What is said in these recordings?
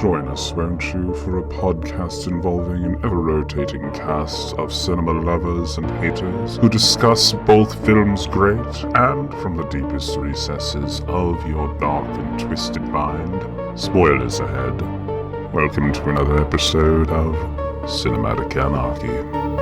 Join us, won't you, for a podcast involving an ever-rotating cast of cinema lovers and haters who discuss both films great and from the deepest recesses of your dark and twisted mind. Spoilers ahead. Welcome to another episode of Cinematic Anarchy.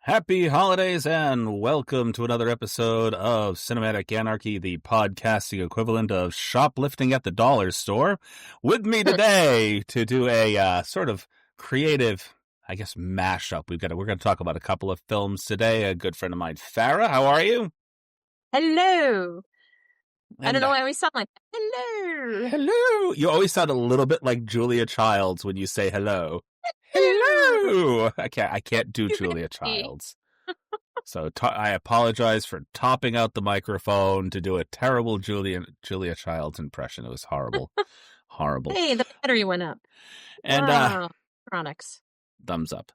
Happy holidays and welcome to another episode of Cinematic Anarchy, the podcasting equivalent of shoplifting at the dollar store. With me today to do a sort of creative, I guess, mashup. We're going to talk about a couple of films today. A good friend of mine, Fara. How are you? Hello. I don't know why I always sound like hello. Hello. You always sound a little bit like Julia Childs when you say hello. Hello. I can't do Julia Childs. So I apologize for topping out the microphone to do a terrible Julia Childs impression. It was horrible. Horrible. Hey, the battery went up. And wow. Electronics. Thumbs up.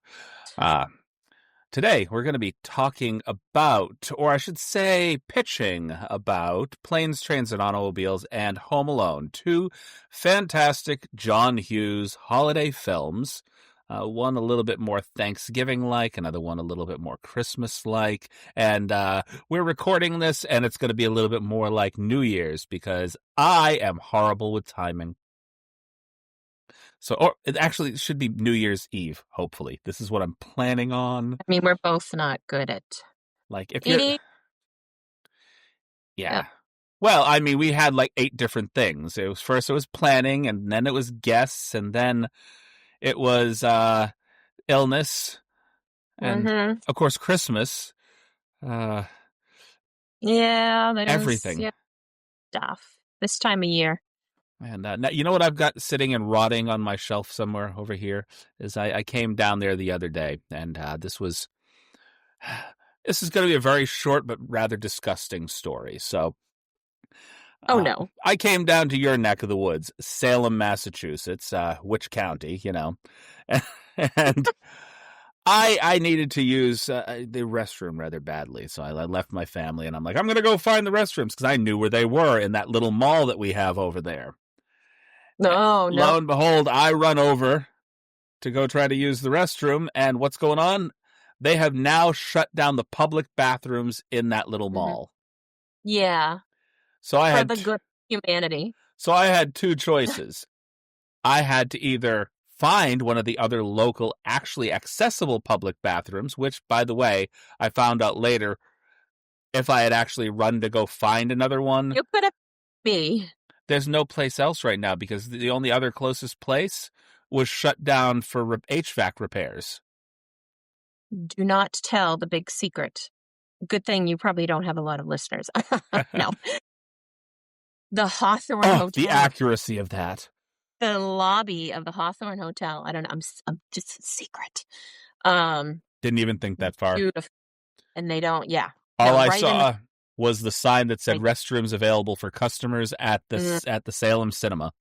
Today we're going to be talking about, or I should say pitching about, Planes, Trains, and Automobiles and Home Alone. Two fantastic John Hughes holiday films. One a little bit more Thanksgiving-like, another one a little bit more Christmas-like, and we're recording this, and it's going to be a little bit more like New Year's, because I am horrible with timing. So, or it actually should be New Year's Eve, hopefully. This is what I'm planning on. I mean, we're both not good at... Like, if you're... Yeah. Yep. Well, I mean, we had like 8 different things. It was planning, and then it was guests, and then... It was illness, and of course Christmas. Yeah, everything. Yeah, stuff this time of year. And now, you know what I've got sitting and rotting on my shelf somewhere over here is I came down there the other day, and this is going to be a very short but rather disgusting story. So. Oh, no. I came down to your neck of the woods, Salem, Massachusetts, which county, you know, and I needed to use the restroom rather badly. So I left my family and I'm like, I'm going to go find the restrooms because I knew where they were in that little mall that we have over there. No. Lo and behold, I run over to go try to use the restroom. And what's going on? They have now shut down the public bathrooms in that little mall. Yeah. So I had the good humanity. So I had 2 choices. I had to either find one of the other local, actually accessible public bathrooms, which, by the way, I found out later, if I had actually run to go find another one. You could have me. There's no place else right now because the only other closest place was shut down for HVAC repairs. Do not tell the big secret. Good thing you probably don't have a lot of listeners. No. The Hawthorne Hotel. The accuracy of that. The lobby of the Hawthorne Hotel. I don't know. I'm just a secret. Didn't even think that far. Beautiful. And they don't. Yeah. All I saw was the sign that said restrooms available for customers at the Salem Cinema.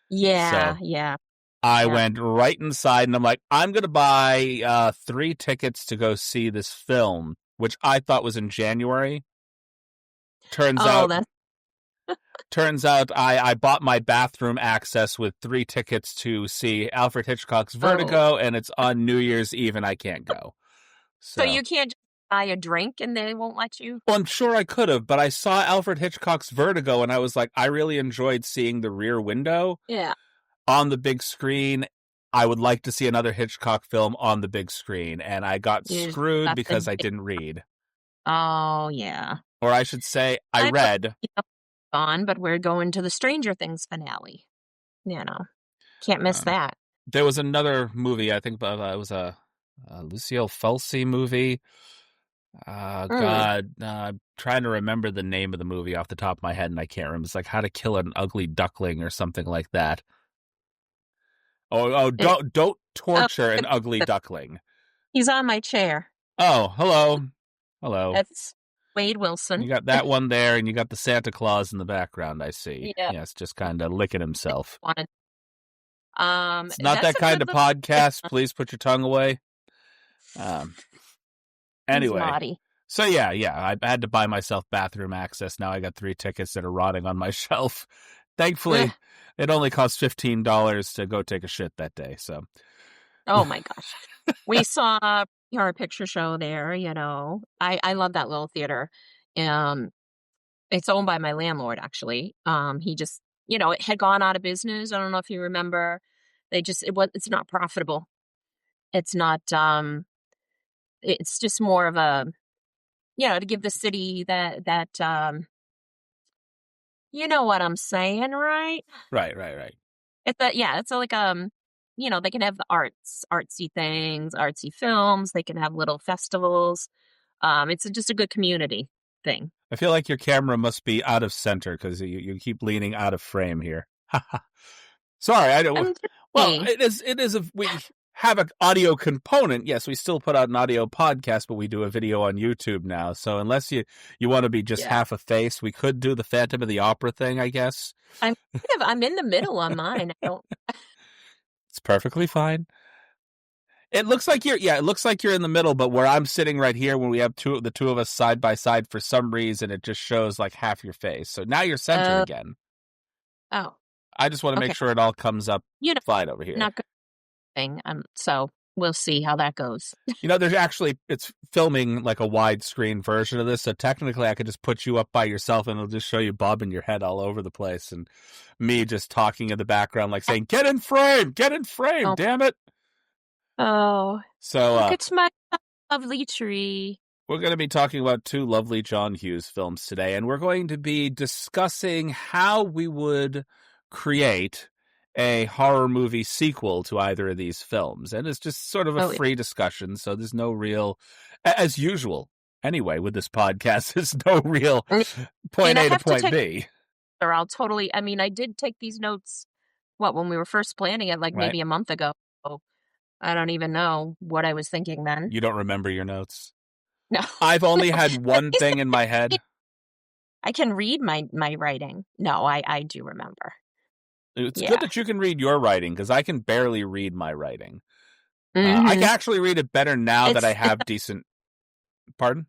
Yeah. So yeah. I went right inside, and I'm like, I'm going to buy 3 tickets to go see this film, which I thought was in January. Turns out I bought my bathroom access with 3 tickets to see Alfred Hitchcock's Vertigo, and it's on New Year's Eve, and I can't go. So you can't buy a drink, and they won't let you? Well, I'm sure I could have, but I saw Alfred Hitchcock's Vertigo, and I was like, I really enjoyed seeing the Rear Window on the big screen. I would like to see another Hitchcock film on the big screen, and I got screwed because I didn't read. Oh, yeah. Or I should say, I read... on, but we're going to the Stranger Things finale. You know, can't miss that. There was another movie, I think it was a Lucio Fulci movie. God, I'm trying to remember the name of the movie off the top of my head, and I can't remember. It's like How to Kill an Ugly Duckling or something like that. Don't torture an ugly duckling. He's on my chair. Oh, hello. That's Wade Wilson. You got that one there, and you got the Santa Claus in the background, I see. Yeah. Yes, just kind of licking himself. It's not that kind of podcast. Please put your tongue away. Anyway. So yeah, I had to buy myself bathroom access. Now I got 3 tickets that are rotting on my shelf. Thankfully, it only cost $15 to go take a shit that day. So, oh my gosh, we saw our picture show there. I love that little theater. It's owned by my landlord, actually. He just, it had gone out of business. I don't know if you remember. It's not profitable. It's not. It's just more of a, to give the city that. You know what I'm saying, right? Right. It's like they can have the artsy things, artsy films. They can have little festivals. It's just a good community thing. I feel like your camera must be out of center because you keep leaning out of frame here. Sorry, I don't. Well, it is. We have an audio component. Yes, we still put out an audio podcast, but we do a video on YouTube now. So unless you want to be just half a face, we could do the Phantom of the Opera thing, I guess. I'm in the middle on mine. I don't. It's perfectly fine. It looks like you're in the middle, but where I'm sitting right here, when we have the two of us side by side, for some reason it just shows like half your face. So now you're centered again. Oh. I just want to make sure it all comes up fine over here. Not good thing. So we'll see how that goes. There's actually, it's filming like a widescreen version of this, so technically I could just put you up by yourself and it'll just show you bobbing your head all over the place and me just talking in the background like saying, get in frame, damn it. Oh. So look at my lovely tree. We're going to be talking about 2 lovely John Hughes films today, and we're going to be discussing how we would create a horror movie sequel to either of these films. And it's just sort of a free discussion, so there's no real, as usual, anyway, with this podcast, there's no real point A to point B. Or I'll totally, I did take these notes, when we were first planning it, maybe a month ago. I don't even know what I was thinking then. You don't remember your notes? No. I've only had one thing in my head. I can read my writing. No, I do remember. It's good that you can read your writing, because I can barely read my writing. Mm-hmm. I can actually read it better now that I have decent... Pardon?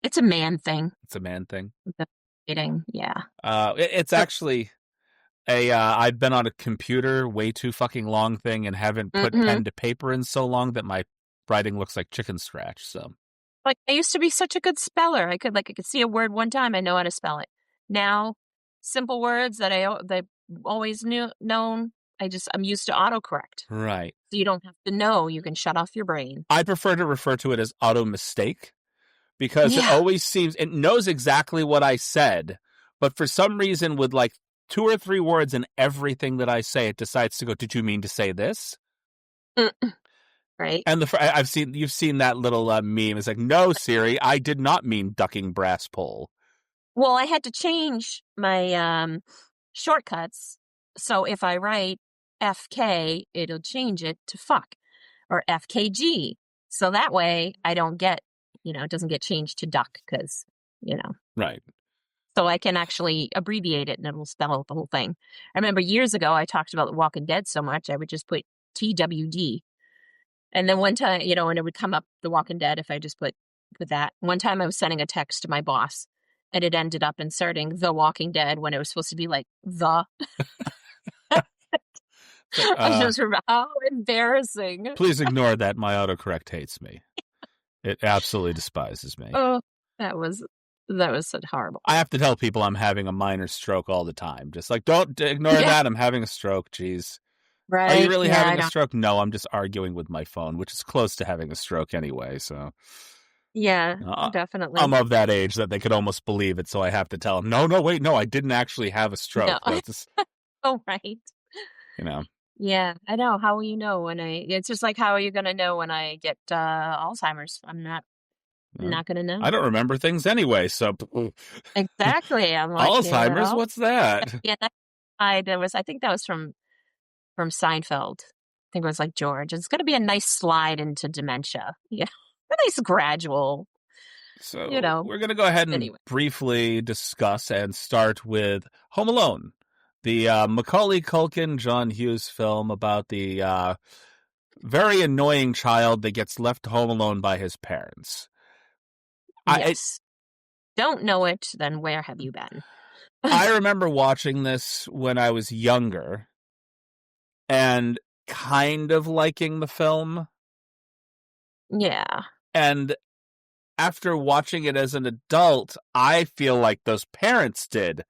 It's a man thing. It's a man thing? The reading, yeah. It's actually... I've been on a computer way too fucking long thing and haven't put pen to paper in so long that my writing looks like chicken scratch. So, I used to be such a good speller. I could see a word one time, I know how to spell it. Now, simple words that I always known, I'm used to autocorrect. Right. So you don't have to know. You can shut off your brain. I prefer to refer to it as auto mistake because it always seems it knows exactly what I said, but for some reason with 2 or 3 words in everything that I say, it decides to go, did you mean to say this? Right. And you've seen that little meme. It's like, no, Siri, I did not mean ducking brass pole. Well, I had to change my shortcuts. So if I write FK, it'll change it to fuck or FKG. So that way I don't get, it doesn't get changed to duck because, Right. So I can actually abbreviate it and it'll spell out the whole thing. I remember years ago, I talked about The Walking Dead so much, I would just put TWD. And then one time, and it would come up The Walking Dead if I just put that. One time I was sending a text to my boss and it ended up inserting The Walking Dead when it was supposed to be the. I just remember how embarrassing. Please ignore that. My autocorrect hates me. It absolutely despises me. Oh, that was such horrible. I have to tell people I'm having a minor stroke all the time. Just don't ignore that. I'm having a stroke. Jeez. Right. Are you really having a stroke? No, I'm just arguing with my phone, which is close to having a stroke anyway. So. Yeah, definitely. I'm of that age that they could almost believe it. So I have to tell them, no, wait, no, I didn't actually have a stroke. No. Oh, right. Yeah, I know. How will you know it's just like, how are you going to know when I get Alzheimer's? I'm not going to know. I don't remember things anyway, so. Exactly. I'm like, Alzheimer's? What's that? Yeah, I think that was from from Seinfeld. I think it was like George. It's going to be a nice slide into dementia. Yeah, a nice gradual. So You know. we're going to go ahead and Anyway. briefly discuss and start with Home Alone, the Macaulay Culkin, John Hughes film about the very annoying child that gets left home alone by his parents. Yes. Don't know it, then where have you been? I remember watching this when I was younger and kind of liking the film. Yeah. And after watching it as an adult, I feel like those parents did.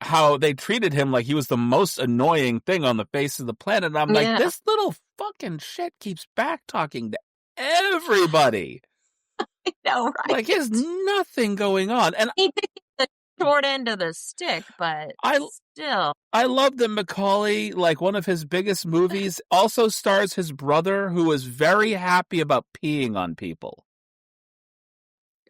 How they treated him like he was the most annoying thing on the face of the planet. And I'm like, this little fucking shit keeps back talking to everybody. I know, right? Like, he has nothing going on. And he did the short end of the stick, but still. I love that Macaulay, like one of his biggest movies, also stars his brother, who was very happy about peeing on people.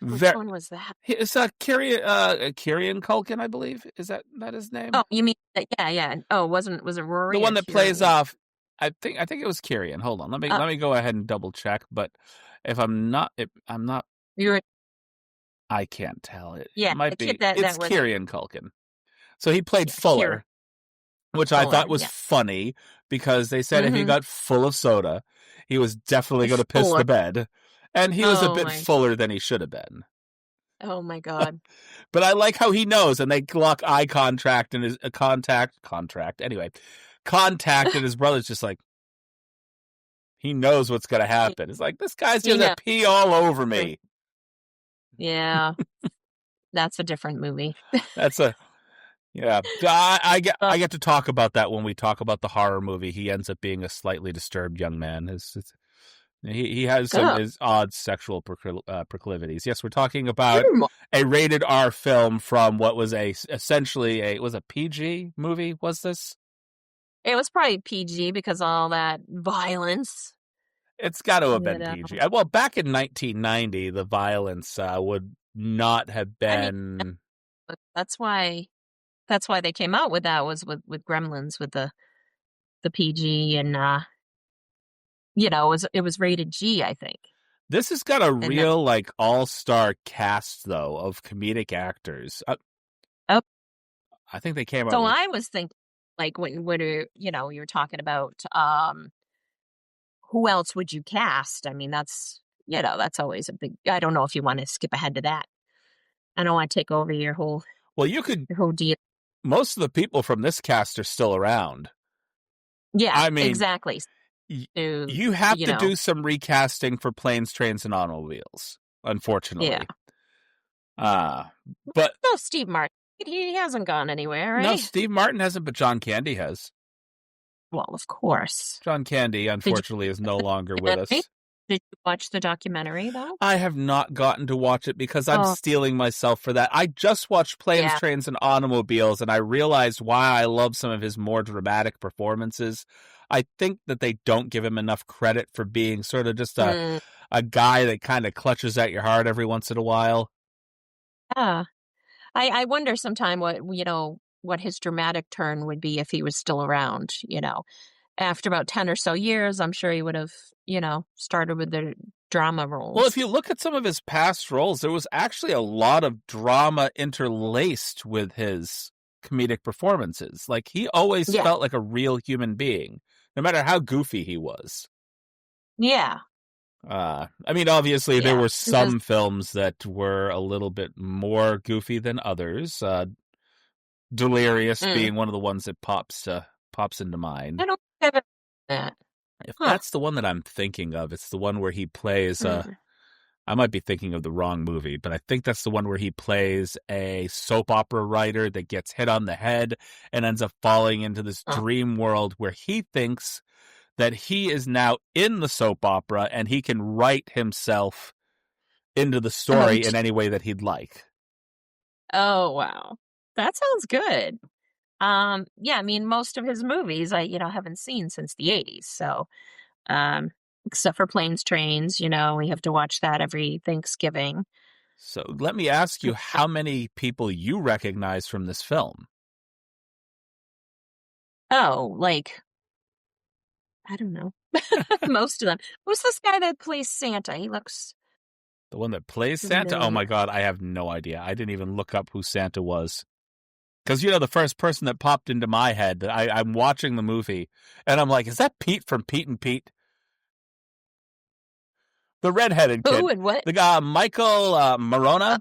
Which one was that? It's Kieran Culkin, I believe. Is that his name? Oh, you mean yeah. Oh, was it Rory? The one that plays off. I think it was Kieran. Hold on, let me go ahead and double check. But if I'm not. I can't tell it. Yeah, it might be. It's Kieran Culkin. So he played Fuller, which I thought was funny because they said if he got full of soda, he was definitely going to piss the bed. And he was a bit fuller than he should have been. Oh my God! But I like how he knows, and they lock eye contract and his contact. Anyway, contact, and his brother's just like, he knows what's going to happen. It's like, this guy's going to pee all over me. Yeah, that's a different movie. I get to talk about that when we talk about the horror movie. He ends up being a slightly disturbed young man. He has some his odd sexual proclivities. Yes, we're talking about a rated R film from what was essentially a PG movie. Was this? It was probably PG because all that violence. It's got to have been PG. Well, back in 1990, the violence would not have been. That's why they came out with that was with Gremlins with the PG and. It was rated G, I think. This has got a real all-star cast though of comedic actors. I think they came out. So I was thinking, like when you're talking about who else would you cast? I mean, that's always a big. I don't know if you want to skip ahead to that. I don't want to take over your whole. Well, you could. Your whole deal. Most of the people from this cast are still around. Yeah, I mean, exactly. You have to do some recasting for Planes, Trains, and Automobiles, unfortunately. Yeah. But no, Steve Martin. He hasn't gone anywhere, right? No, Steve Martin hasn't, but John Candy has. Well, of course. John Candy, unfortunately, is no longer with us. Did you watch the documentary, though? I have not gotten to watch it because I'm steeling myself for that. I just watched Planes, Trains, and Automobiles, and I realized why I love some of his more dramatic performances. I think that they don't give him enough credit for being sort of just a guy that kind of clutches at your heart every once in a while. Yeah. I wonder sometime what his dramatic turn would be if he was still around, After about 10 or so years, I'm sure he would have, started with the drama roles. Well, if you look at some of his past roles, there was actually a lot of drama interlaced with his comedic performances. Like, he always felt like a real human being, no matter how goofy he was. Yeah. I mean, obviously, there were some films that were a little bit more goofy than others. Delirious being one of the ones that pops into mind. I don't have that. If that's the one that I'm thinking of, it's the one where he plays. I might be thinking of the wrong movie, but I think that's the one where he plays a soap opera writer that gets hit on the head and ends up falling into this dream world where he thinks that he is now in the soap opera and he can write himself into the story in any way that he'd like. Oh, wow. That sounds good. Yeah, I mean, most of his movies I haven't seen since the 80s. So, except for Planes, Trains, we have to watch that every Thanksgiving. So let me ask you how many people you recognize from this film. Oh, like, I don't know. Most of them. Who's this guy that plays Santa? He looks The one that plays Santa? Oh my God, I have no idea. I didn't even look up who Santa was. Because, the first person that popped into my head, that I'm watching the movie, and I'm like, is that Pete from Pete and Pete? The redheaded kid. who and what? The guy, Michael Morona,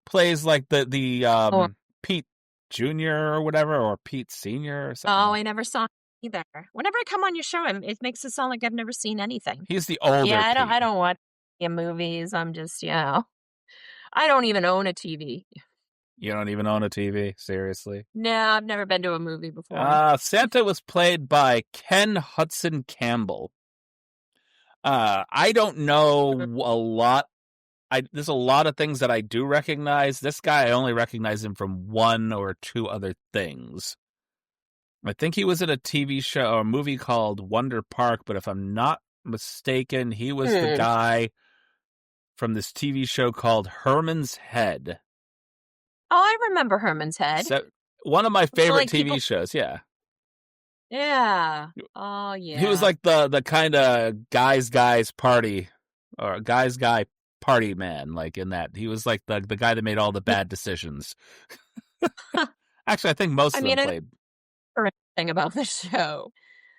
plays like the Pete Jr. or whatever, or Pete Sr. or something. Oh, I never saw him either. Whenever I come on your show, it makes it sound like I've never seen anything. He's the older Yeah, Pete. I don't watch movies. I'm just, I don't even own a TV. You don't even own a TV? Seriously? No, I've never been to a movie before. Santa was played by Ken Hudson Campbell. I don't know a lot. There's a lot of things that I do recognize. This guy, I only recognize him from one or two other things. I think he was in a TV show or a movie called Wonder Park, but if I'm not mistaken, he was the guy from this TV show called Herman's Head. Oh, I remember Herman's Head. So, one of my favorite TV shows, yeah. Yeah. Oh, yeah. He was like the kind of guys party, or guy party man, like in that. He was like the guy that made all the bad decisions. Actually, I think most of them played. I don't remember anything about the show.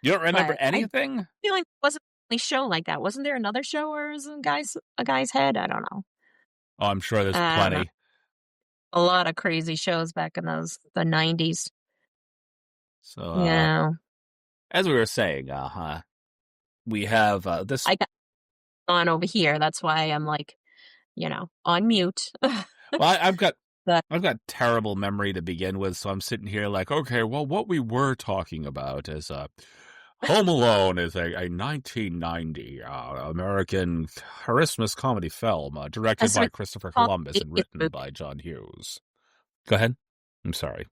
You don't remember anything? I feel like it wasn't a show like that. Wasn't there another show where it was a guy's head? I don't know. Oh, I'm sure there's plenty. A lot of crazy shows back in the 90s. So, as we were saying, we have this. I got on over here. That's why I'm like, on mute. Well, I've got terrible memory to begin with, so I'm sitting here like, okay, well, what we were talking about is Home Alone is a 1990 American Christmas comedy film directed by Christopher Columbus and written by John Hughes. Go ahead. I'm sorry.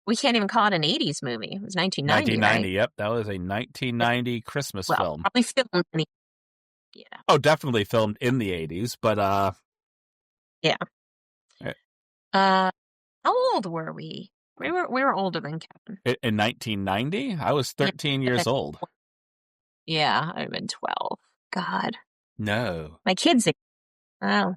We can't even call it an 80s movie. It was 1990, 1990, right? Yep. That was a 1990 Christmas film. Probably filmed in Oh, definitely filmed in the 80s, but yeah. How old were we? We were older than Kevin. In 1990? I was 13 years old. Yeah, I'd have been 12. God. No. My kids. Oh.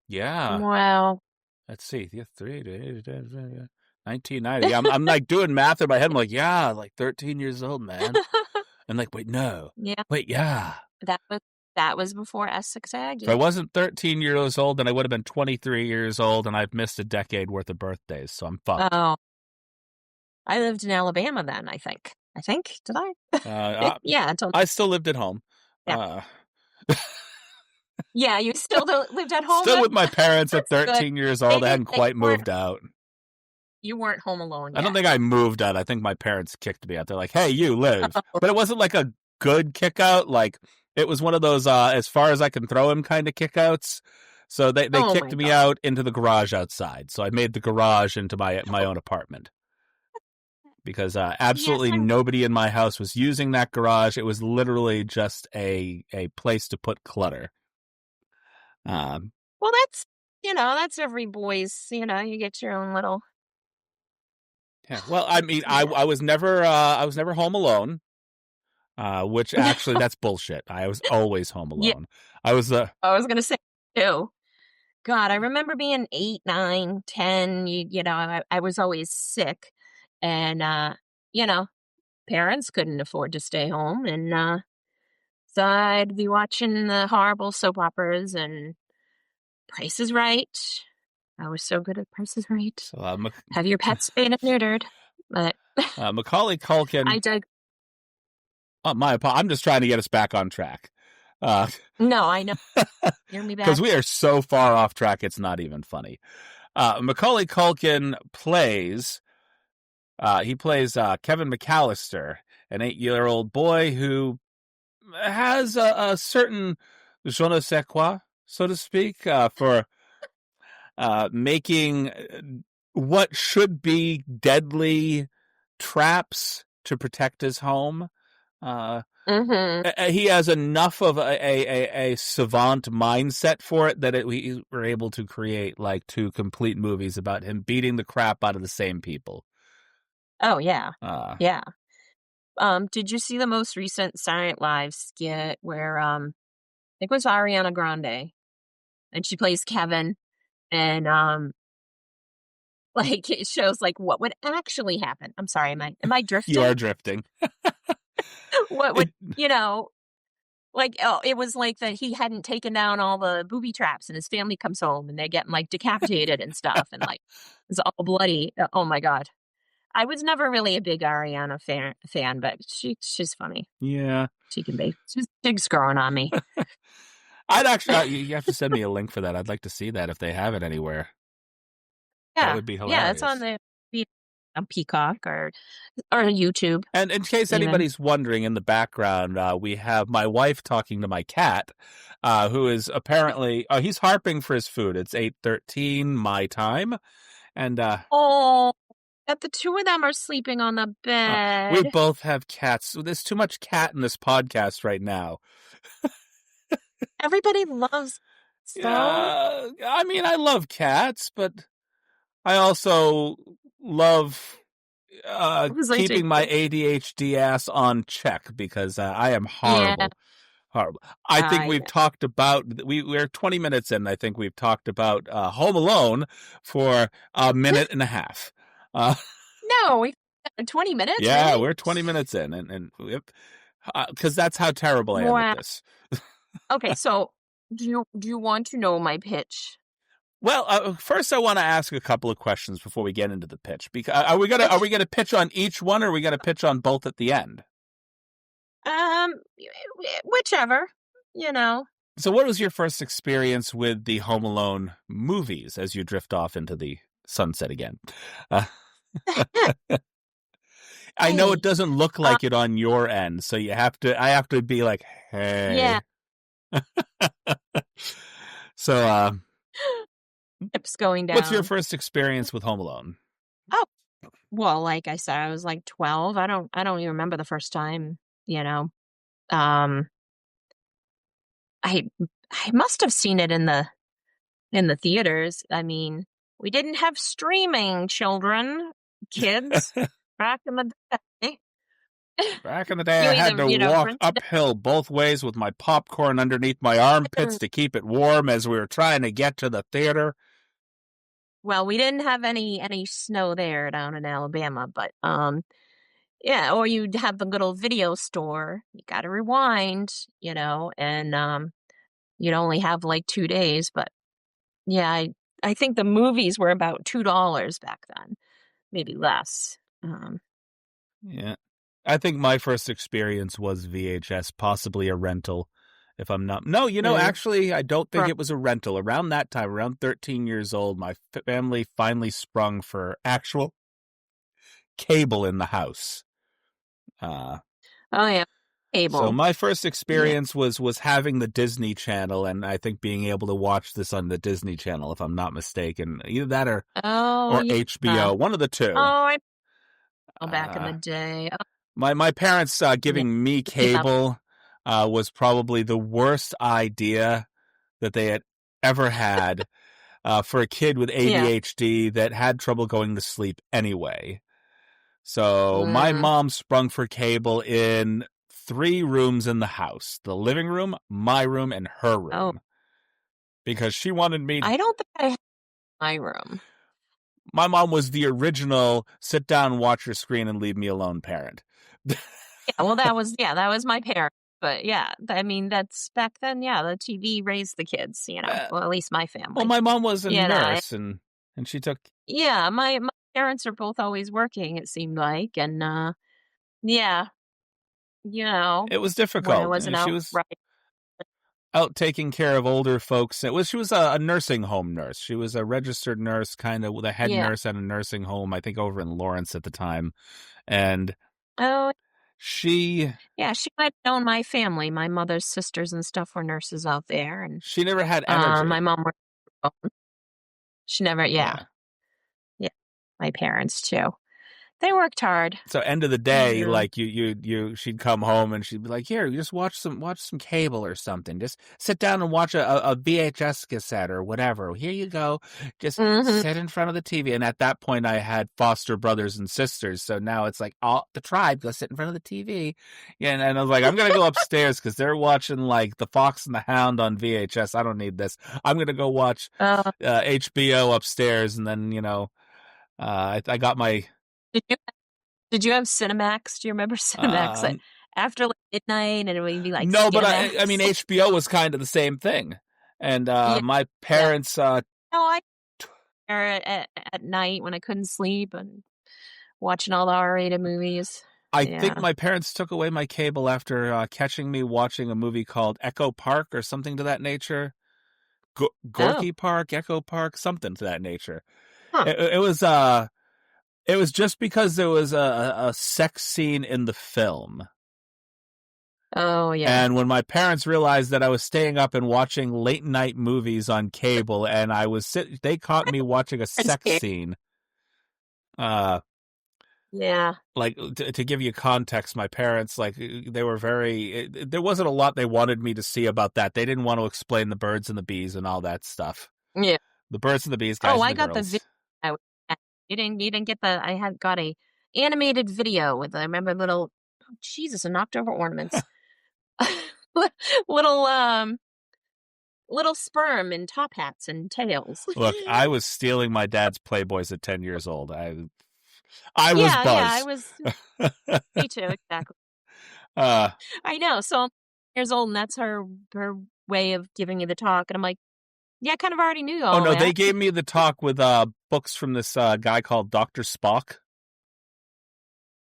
Yeah. Wow. Let's see. 1990. I'm like doing math in my head. I'm like, yeah, like 13 years old, man. And like, wait, no. Yeah. Wait, yeah. That was before Essex Aggie. If I wasn't 13 years old, then I would have been 23 years old, and I've missed a decade worth of birthdays, so I'm fucked. Oh. I lived in Alabama then, I think. Did I? Yeah. I still lived at home. Yeah. Yeah, you still lived at home? Still with my parents at 13 years old. I hadn't quite moved out. You weren't home alone yet. I don't think I moved out. I think my parents kicked me out. They're like, hey, you live. But it wasn't like a good kick out. Like, it was one of those as far as I can throw him kind of kick outs. So they kicked me out into the garage outside. So I made the garage into my own apartment. Because absolutely nobody in my house was using that garage. It was literally just a place to put clutter. Well, that's that's every boy's. You get your own little. Yeah. Well, I mean, I was never home alone. Which actually that's bullshit. I was always home alone. Yeah. I was gonna say too. God, I remember being 8, 9, 10. I was always sick, and parents couldn't afford to stay home, and so I'd be watching the horrible soap operas and Price is Right. I was so good at Price is Right. So, have your pets spayed and neutered? But Macaulay Culkin. I dug. Oh, I'm just trying to get us back on track. No, I know. Hear me back. Because we are so far off track, it's not even funny. Macaulay Culkin plays Kevin McAllister, an 8-year-old boy who has a certain je ne sais quoi, so to speak, for making what should be deadly traps to protect his home. He has enough of a savant mindset for it that we were able to create like 2 complete movies about him beating the crap out of the same people. Oh, yeah. Uh, Yeah. Did you see the most recent Saturday Night Live skit where, I think it was Ariana Grande, and she plays Kevin, and, like, it shows, like, what would actually happen. I'm sorry, am I you are drifting? drifting. What would It, like, oh, it was like that he hadn't taken down all the booby traps, and his family comes home, and they're getting, like, decapitated and stuff, and, like, it's all bloody. Oh my god. I was never really a big Ariana fan, but she's funny. yeah. She can be. She's growing on me. I'd actually, you have to send me a link for that. I'd like to see that if they have it anywhere. That Yeah. would be Yeah, it's on hilarious. on Peacock or YouTube And in case even. anybody's wondering, in the background, we have my wife talking to my cat, who is apparently he's harping for his food. It's 8:13 my time, and Oh, that the 2 of them are sleeping on the we bed. both have cats. There's too much cat in this podcast right now. Everybody loves so. Yeah, I mean, I love cats, but I also love It was like, keeping my ADHD ass on check because I am yeah, horrible. Horrible. I think I we've know. talked about we're 20 minutes in. I think we've talked about Home Alone for a minute and a half. No, we 20 minutes, Yeah, really? we're 20 minutes in, and because that's how terrible I am at Wow. this. Okay, so do you want to know my pitch? Well, first I want to ask a couple of questions before we get into the pitch. Because are we gonna pitch on each one, or are we gonna pitch on both at the end? Um, whichever, you know. So, what was your first experience with the Home Alone movies as you drift off into the sunset again? Uh, I know it Hey, doesn't look uh, like it on your end, so I have to be like, yeah, hey. So, hips going what's your down. first experience with Home Alone? Oh, well, like I said, I was like 12. I don't even remember the first time, you know. Um, I I must have seen it in the theaters. I mean, we didn't have streaming, kids, back in the day. Back in the day, You I had either, to walk rented it. uphill both ways with my popcorn underneath my armpits to keep it warm as we were trying to get to the theater. Well, we didn't have any snow there down in Alabama, but yeah, or you'd have the little video store. You got to rewind, and you'd only have like 2 days, but yeah, I think the movies were about $2 back then, maybe less. Yeah. I think my first experience was VHS, possibly a rental, if I'm not. No, Mm, actually, I don't think pro- it was a rental. Around that time, around 13 years old, my family finally sprung for actual cable in the house. Uh, oh yeah, so cable. my first Yeah. experience was having the Disney Channel, and I think being able to watch this on the Disney Channel, if I'm not mistaken, either that Oh or yeah. HBO, one of the Oh, two. I back in Uh, the day. Oh, my parents yeah. giving me Yeah. cable was probably the worst idea that they had ever had for a kid with Yeah. ADHD that had trouble going to sleep anyway. So my Mm. mom sprung for cable in 3 rooms in the house: the living room, my room, and her Oh, room, because she wanted me. I don't think I have my room. My mom was the original sit down, watch your screen, and leave me alone parent. Yeah, well, that was my parents, but yeah, I mean, that's back then, yeah, the TV raised the kids, Uh, well, at least my well, family. my mom was a You know, nurse, and she took. yeah, my parents are both always working, it seemed like, and, yeah, It was when I difficult. wasn't She out was right. out taking care of older folks. She was a nursing home nurse. She was a registered nurse, kind of the head Yeah. nurse at a nursing home, I think over in Lawrence at the time. And Oh, she yeah, she might have known my family. My mother's sisters and stuff were nurses out there, and, she never had energy. my mom worked from home. She never, yeah, Yeah. yeah, my parents too. They worked hard. So end of the day, Mhm. like she'd come home and she'd be like, "Here, you just watch some cable or something. Just sit down and watch a VHS cassette or whatever. Here you go. Just Mhm. sit in front of the TV." And at that point, I had foster brothers and sisters. So now it's like, all the tribe go sit in front of the TV. Yeah, and I was like, I'm gonna go upstairs because they're watching like The Fox and the Hound on VHS. I don't need this. I'm gonna go watch Uh, HBO upstairs, and then I got my. did you did you have Cinemax? Do you remember Cinemax? Um, After like midnight, and it would be like No, but I mean Skinemax. HBO was kind of the same thing, and Yeah, my yeah. parents. No, I or at night when I couldn't sleep and watching all the R-rated movies. I think Yeah. my parents took away my cable after catching me watching a movie called Echo Park or something to that nature. Oh. Gorky Park, Echo Park, something to that nature. Huh. It was just because there was a sex scene in the film. Oh yeah. And when my parents realized that I was staying up and watching late night movies on cable, and they caught me watching a sex scene. Yeah. Like to give you context, my parents, like, they were there wasn't a lot they wanted me to see about that. They didn't want to explain the birds and the bees and all that stuff. Yeah. The birds and the bees, guys Oh, and I the got the girls. video. You didn't get the. I had got a animated video with. I remember little. Oh, Jesus, and knocked over ornaments. little little sperm in top hats and tails. Look, I was stealing my dad's Playboys at 10 years old. I was Yeah, Buzz. I was. Me too, exactly. uh, I know. So I'm years old, and that's her way of giving me the talk, and I'm like, yeah, I kind of already knew all oh no, that. they gave me the talk with books from this guy called Dr. Spock.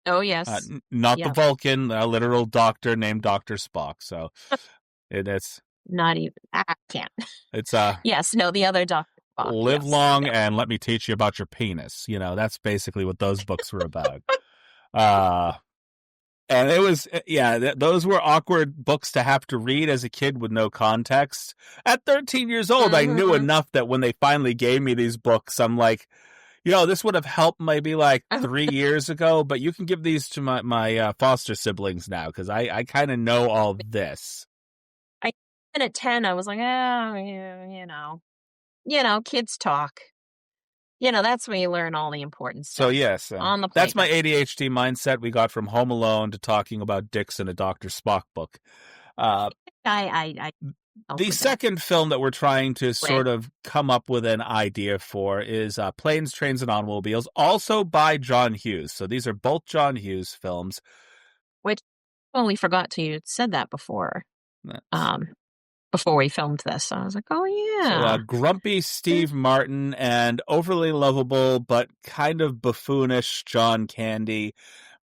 Oh yes, Not the yeah. Vulcan, a literal doctor named Dr. Spock. So it's Not even. I can't. it's Yes, no, the other Doctor Spock. live Yes, long yeah. and let me teach you about your penis. That's basically what those books were about. And it was, those were awkward books to have to read as a kid with no context. At 13 years old, I knew Mhm. enough that when they finally gave me these books, I'm like, this would have helped maybe like 3 years ago, but you can give these to my foster siblings now because I kind of know all this. And at 10, I was like, oh, yeah, kids talk. That's where you learn all the important stuff. So yes, on the that's my playground. ADHD mindset. We got from Home Alone to talking about dicks in a Dr. Spock book. I The second film that we're trying to sort of come up with an idea for is Planes, Trains, and Automobiles, also by John Hughes. So these are both John Hughes films. Which totally forgot you said that before. Before we filmed this, I was like, oh yeah. So, grumpy Steve Martin and overly lovable but kind of buffoonish John Candy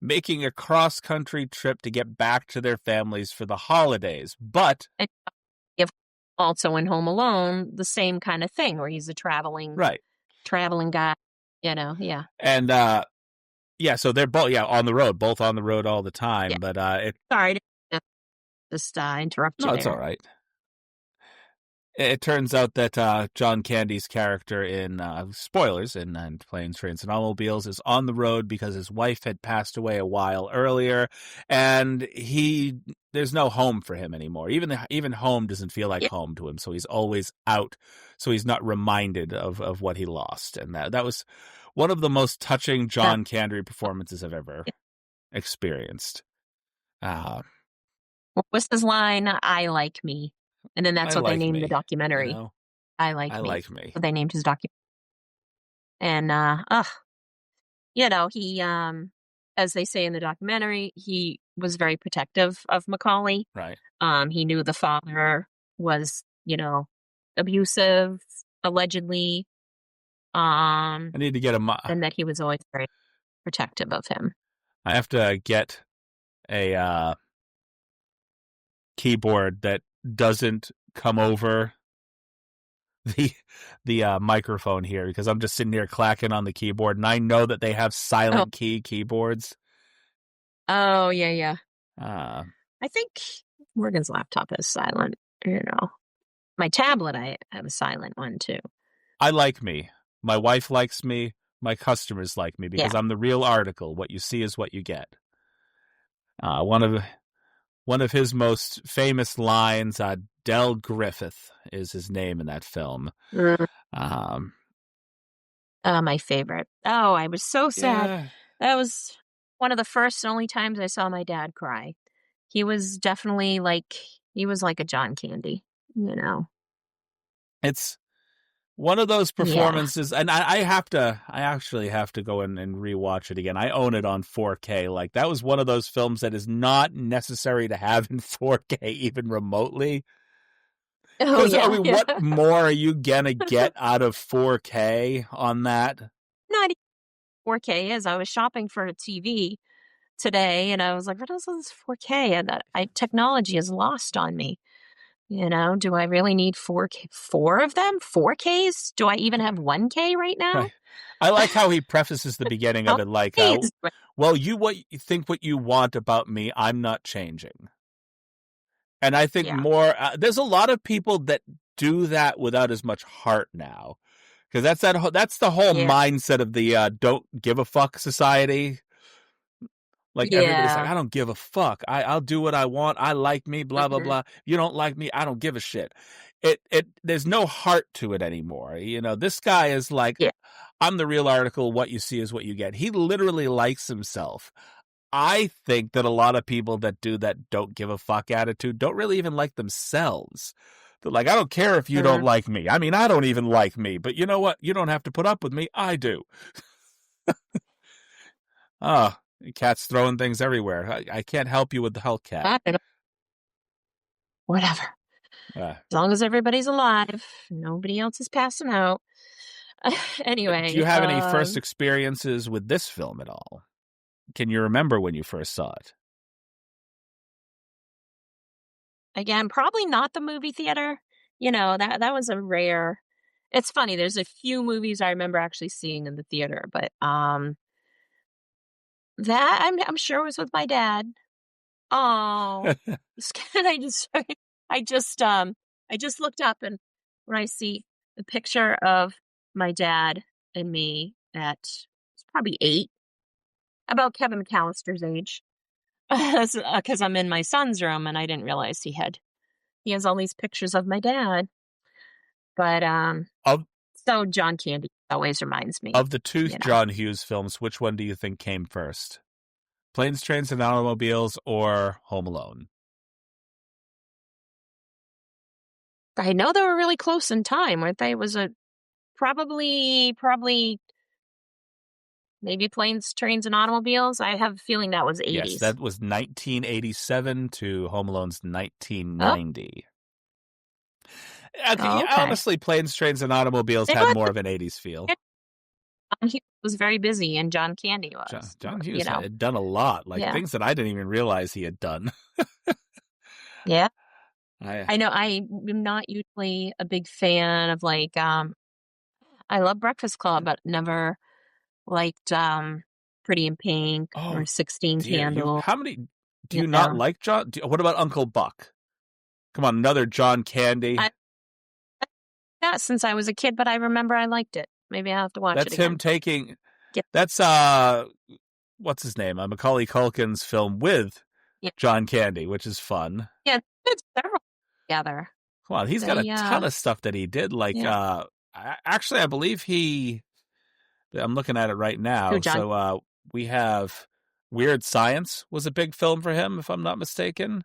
making a cross-country trip to get back to their families for the holidays. But also in Home Alone, the same kind of thing where he's a traveling guy, yeah. And so they're both on the road, both on the road all the time. Yeah. But sorry to just interrupt you. No, there. it's all right. It turns out that John Candy's character in spoilers in Planes, Trains, and Automobiles is on the road because his wife had passed away a while earlier, and there's no home for him anymore. Even home doesn't feel like home to him, so he's always out. So he's not reminded of what he lost, and that was one of the most touching John Candy performances I've ever experienced. What was his line? I like me. And then that's what they named the documentary. I like me. So they named his documentary. And he as they say in the documentary, he was very protective of Macaulay. Right. He knew the father was, abusive, allegedly. I need to get and that he was always very protective of him. I have to get a keyboard that doesn't come over the microphone here because I'm just sitting here clacking on the keyboard, and I know that they have silent key keyboards. Oh yeah. I think Morgan's laptop is silent. My tablet, I have a silent one too. I like me. My wife likes me. My customers like me because Yeah. I'm the real article. What you see is what you get. One of his most famous lines, Del Griffith is his name in that film. Mm. Um, My favorite. Oh, I was so sad. yeah, That was one of the first and only times I saw my dad cry. He was definitely he was like a John Candy, you know? it's one of those Yeah. performances, and I actually have to go in and rewatch it again. I own it on 4K. Like, that was one of those films that is not necessary to have in 4K, even remotely. Oh, Because, I yeah, mean, yeah. what more are you gonna get out of 4K on that? Not even 4K is. I was shopping for a TV today, and I was like, "What is this 4K?" And technology is lost on me. You know, do I really need 4K, 4 of them? 4Ks? Do I even have 1K right now? Right. I like how he prefaces the beginning How of it like, many Ks do I- well, what you think what you want about me, I'm not changing. And I think Yeah. more, there's a lot of people that do that without as much heart now. Because that's the whole Yeah. mindset of the don't give a fuck society. Like, everybody's like, Yeah. I don't give a fuck. I'll do what I want. I like me, blah, blah, Mhm. blah. You don't like me, I don't give a shit. There's no heart to it anymore. You know, this guy is like, Yeah. I'm the real article. What you see is what you get. He literally likes himself. I think that a lot of people that do that don't give a fuck attitude don't really even like themselves. They're like, I don't care if you don't Mhm. like me. I mean, I don't even like me, but you know what? You don't have to put up with me. I do. Ah, cat's throwing things everywhere. I can't help you with the Hellcat. I don't know. Whatever. Uh, As long as everybody's alive, nobody else is passing out. do you Anyway, have any first experiences with this film at all? Can you remember when you first saw it? again, probably not the movie theater. You know, that was a rare. It's funny, there's a few movies I remember actually seeing in the theater, but that I'm sure was with my dad. Oh, and I just I just looked up, and when I see the picture of my dad and me at it's probably 8, about Kevin McAllister's age, because I'm in my son's room and I didn't realize he has all these pictures of my dad. But Of so John Candy always reminds me, of the two you know. John Hughes films, which one do you think came first? Planes, Trains, and Automobiles or Home Alone? I know they were really close in time, weren't they? It was a probably maybe Planes, Trains, and Automobiles. I have a feeling that was Yes, 80s. that was 1987 to Home Alone's Oh, 1990. Okay, oh, yeah, okay. honestly, Planes, Trains, and Automobiles It had was more of an 80s feel. John Hughes was very busy, and John Candy John you Hughes know. had done a lot, like Yeah, things that I didn't even realize he had done. yeah. I I know I am not usually a big fan of I love Breakfast Club, but never liked Pretty in Pink oh or 16 dear, Candles. how many do You you not know, like John? What about Uncle Buck? Come on, another John Candy. I that since I was a kid, but I remember I liked it. Maybe I'll have to watch it That's him again. taking. Get That's what's his name? Macaulay Culkin's film with yeah, John Candy, which is fun. yeah. It's several together. Come on, he's got a They ton of stuff that he did. Like, yeah. actually, I believe he. I'm looking at it right Who now. John? So, we have Weird Science was a big film for him, if I'm not mistaken.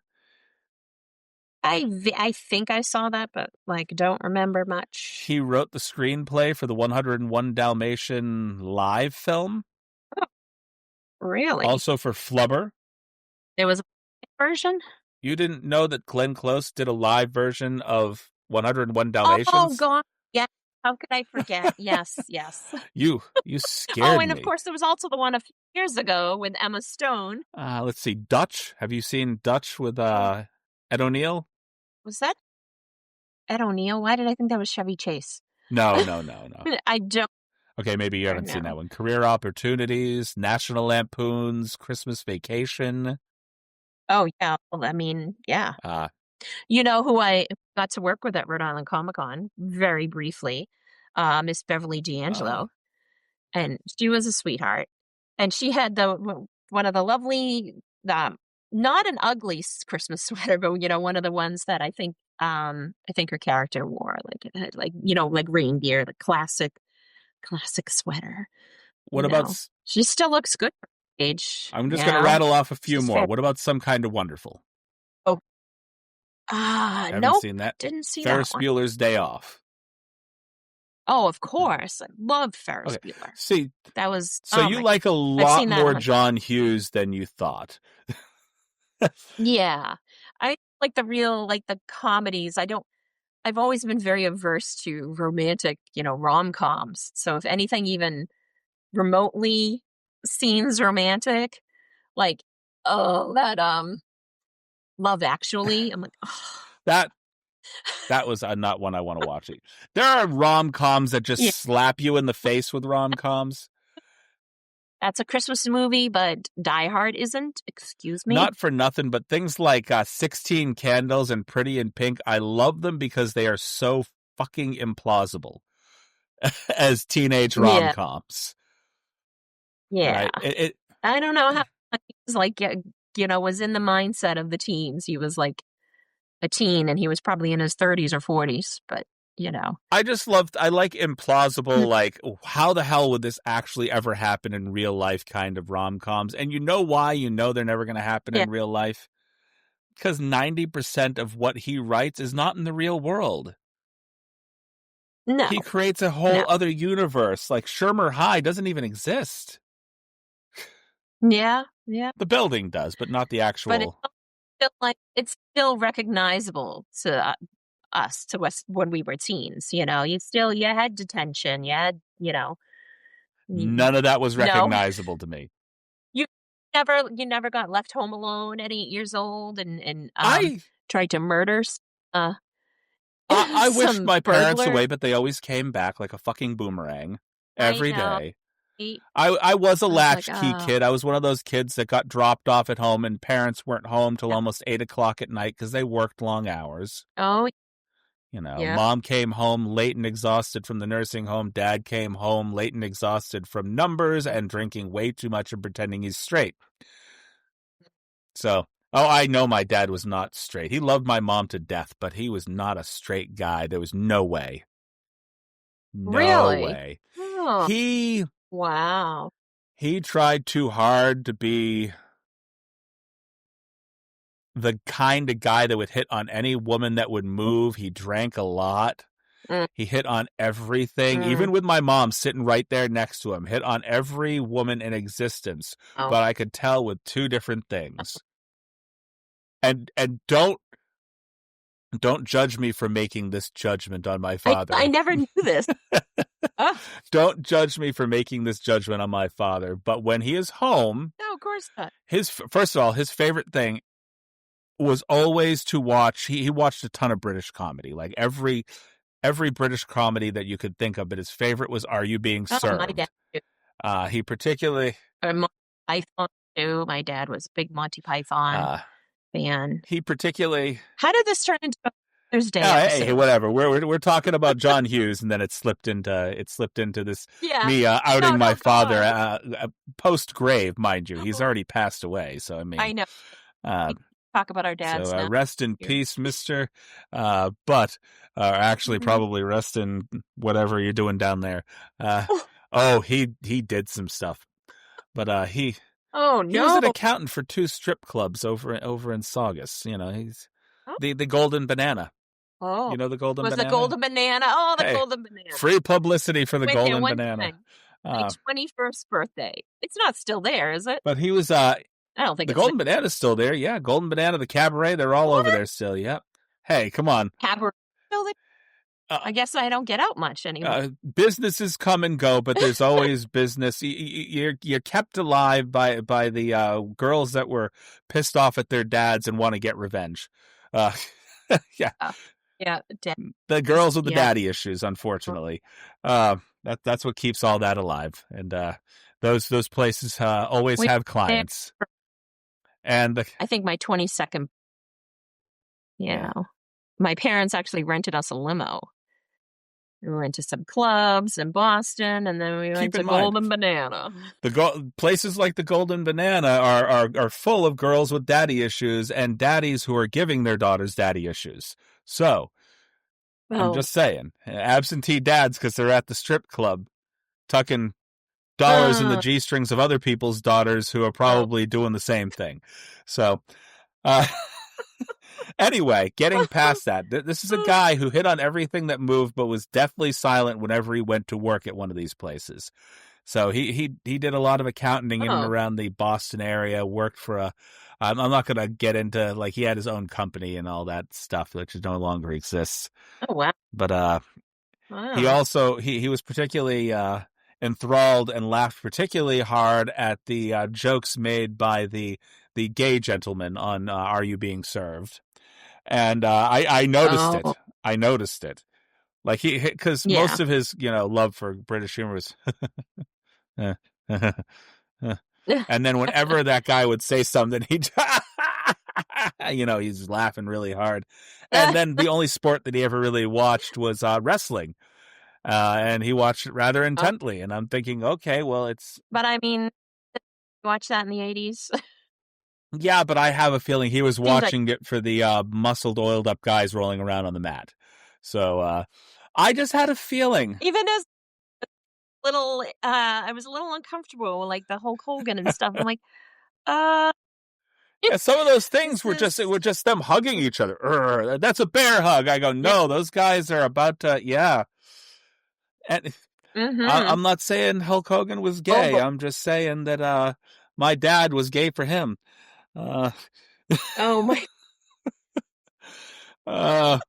I think I saw that, but don't remember much. He wrote the screenplay for the 101 Dalmatian live film, Oh, really? also for Flubber. There was a version. You didn't know that Glenn Close did a live version of 101 Oh Dalmatians? God, yeah. How could I forget? Yes, yes. You Oh, scared and of me. course there was also the one a few years ago with Emma Stone. Let's see, Dutch. Have you seen Dutch with Oh, Ed O'Neill? was that Ed O'Neill? Why did I think that was Chevy Chase? No, no, no, no. I don't Okay, maybe you haven't seen know. that one. Career Opportunities, National Lampoons, Christmas Vacation. Oh yeah. Well, I mean, yeah. Uh, You know who I got to work with at Rhode Island Comic Con very briefly? Miss Beverly oh, D'Angelo. and she was a sweetheart. And she had one of the lovely, not an ugly Christmas sweater, but one of the ones that I think her character wore, like it had like reindeer, the classic sweater. What about? She still looks good for her age. I'm just going to rattle off a few She's more. What about Some Kind of Wonderful? Oh, Haven't nope, seen that. didn't see Ferris that one. Bueller's Day Off. Oh, of course, I love Ferris Okay. Bueller. See, That was so you like a lot more John Hughes than you thought. Yeah, I like the comedies. I've always been very averse to romantic, rom-coms. So if anything even remotely seems romantic, like, that Love Actually, I'm like, oh. That was not one I want to watch. There are rom-coms that just slap you in the face with rom-coms. That's a Christmas movie, but Die Hard isn't. Excuse me? Not for nothing, but things like 16 Candles and Pretty in Pink, I love them because they are so fucking implausible as teenage rom-coms. Yeah. Right? I don't know how he was was in the mindset of the teens. He was like a teen and he was probably in his 30s or 40s, but I like implausible, like, how the hell would this actually ever happen in real life kind of rom-coms? And you know why they're never going to happen in real life? Because 90% of what he writes is not in the real world. No. He creates a whole other universe. Like Shermer High doesn't even exist. Yeah. The building does, but not the actual. But it's still recognizable to us when we were teens. You had detention. You had, None of that was recognizable to me. You never got left home alone at 8 years old and I tried to murder. I wished my parents away, but they always came back like a fucking boomerang every day. I was a latchkey kid. I was one of those kids that got dropped off at home and parents weren't home till almost 8 o'clock at night because they worked long hours. Oh, Mom came home late and exhausted from the nursing home. Dad came home late and exhausted from numbers and drinking way too much and pretending he's straight. So, I know my dad was not straight. He loved my mom to death, but he was not a straight guy. There was no way. No way. Oh. Wow. He tried too hard to be the kind of guy that would hit on any woman that would move. He drank a lot. He hit on everything, even with my mom sitting right there next to him. Hit on every woman in existence. Oh. But I could tell with two different things. And don't judge me for making this judgment on my father. I never knew this. Don't judge me for making this judgment on my father. But when he is home, no, of course not. First of all, his favorite thing was always to watch. He watched a ton of British comedy, like every British comedy that you could think of. But his favorite was Are You Being Served? My dad too. He particularly Monty Python too. My dad was a big Monty Python fan. He particularly. How did this turn into a Mother's Day? Hey, whatever. We're talking about John Hughes, and then it slipped into this. Me outing my father post grave, mind you. He's already passed away, so I mean. I know. Talk about our dads. So rest in peace, Mister. But actually, probably rest in whatever you're doing down there. He did some stuff, but he. Oh no! He was an accountant for 2 strip clubs over in Saugus. He's the Golden Banana. Oh, the Golden Banana? The Golden Banana? Oh, the Golden Banana. Free publicity for the Golden Banana. My 21st birthday. It's not still there, is it? But he was. I don't think the Golden Banana's still there. Yeah, Golden Banana, the Cabaret, they're all over there still. Yep. Hey, come on. Cabaret still there? I guess I don't get out much anymore. Businesses come and go, but there's always business. You're kept alive by the girls that were pissed off at their dads and want to get revenge. Yeah. Yeah. The girls with the daddy issues, unfortunately. That's what keeps all that alive. And those places always have clients. And I think my 22nd. My parents actually rented us a limo. We went to some clubs in Boston, and then we went to Golden Banana. Places like the Golden Banana are full of girls with daddy issues and daddies who are giving their daughters daddy issues. So, I'm just saying, absentee dads because they're at the strip club, tucking dollars in the G-strings of other people's daughters who are probably doing the same thing. So, anyway, getting past that, this is a guy who hit on everything that moved, but was deathly silent whenever he went to work at one of these places. So he did a lot of accounting in and around the Boston area, worked for I'm not going to get into, like, he had his own company and all that stuff, which no longer exists. Oh, wow. But he also, he was particularly enthralled and laughed particularly hard at the jokes made by the gay gentleman on Are You Being Served? And I noticed it. I noticed it. Like, because most of his, love for British humor was... And then whenever that guy would say something, he'd, he's laughing really hard. And then the only sport that he ever really watched was wrestling. And he watched it rather intently. And I'm thinking, okay, well, it's... But I mean, watch that in the 80s. Yeah, but I have a feeling he was watching it for the muscled, oiled up guys rolling around on the mat. So I just had a feeling. Even as little, I was a little uncomfortable, like the Hulk Hogan and stuff. I'm like, yeah, some of those things were just them hugging each other. That's a bear hug. I go, no, those guys are about to, yeah. And I'm not saying Hulk Hogan was gay. I'm just saying that my dad was gay for him. Oh my. But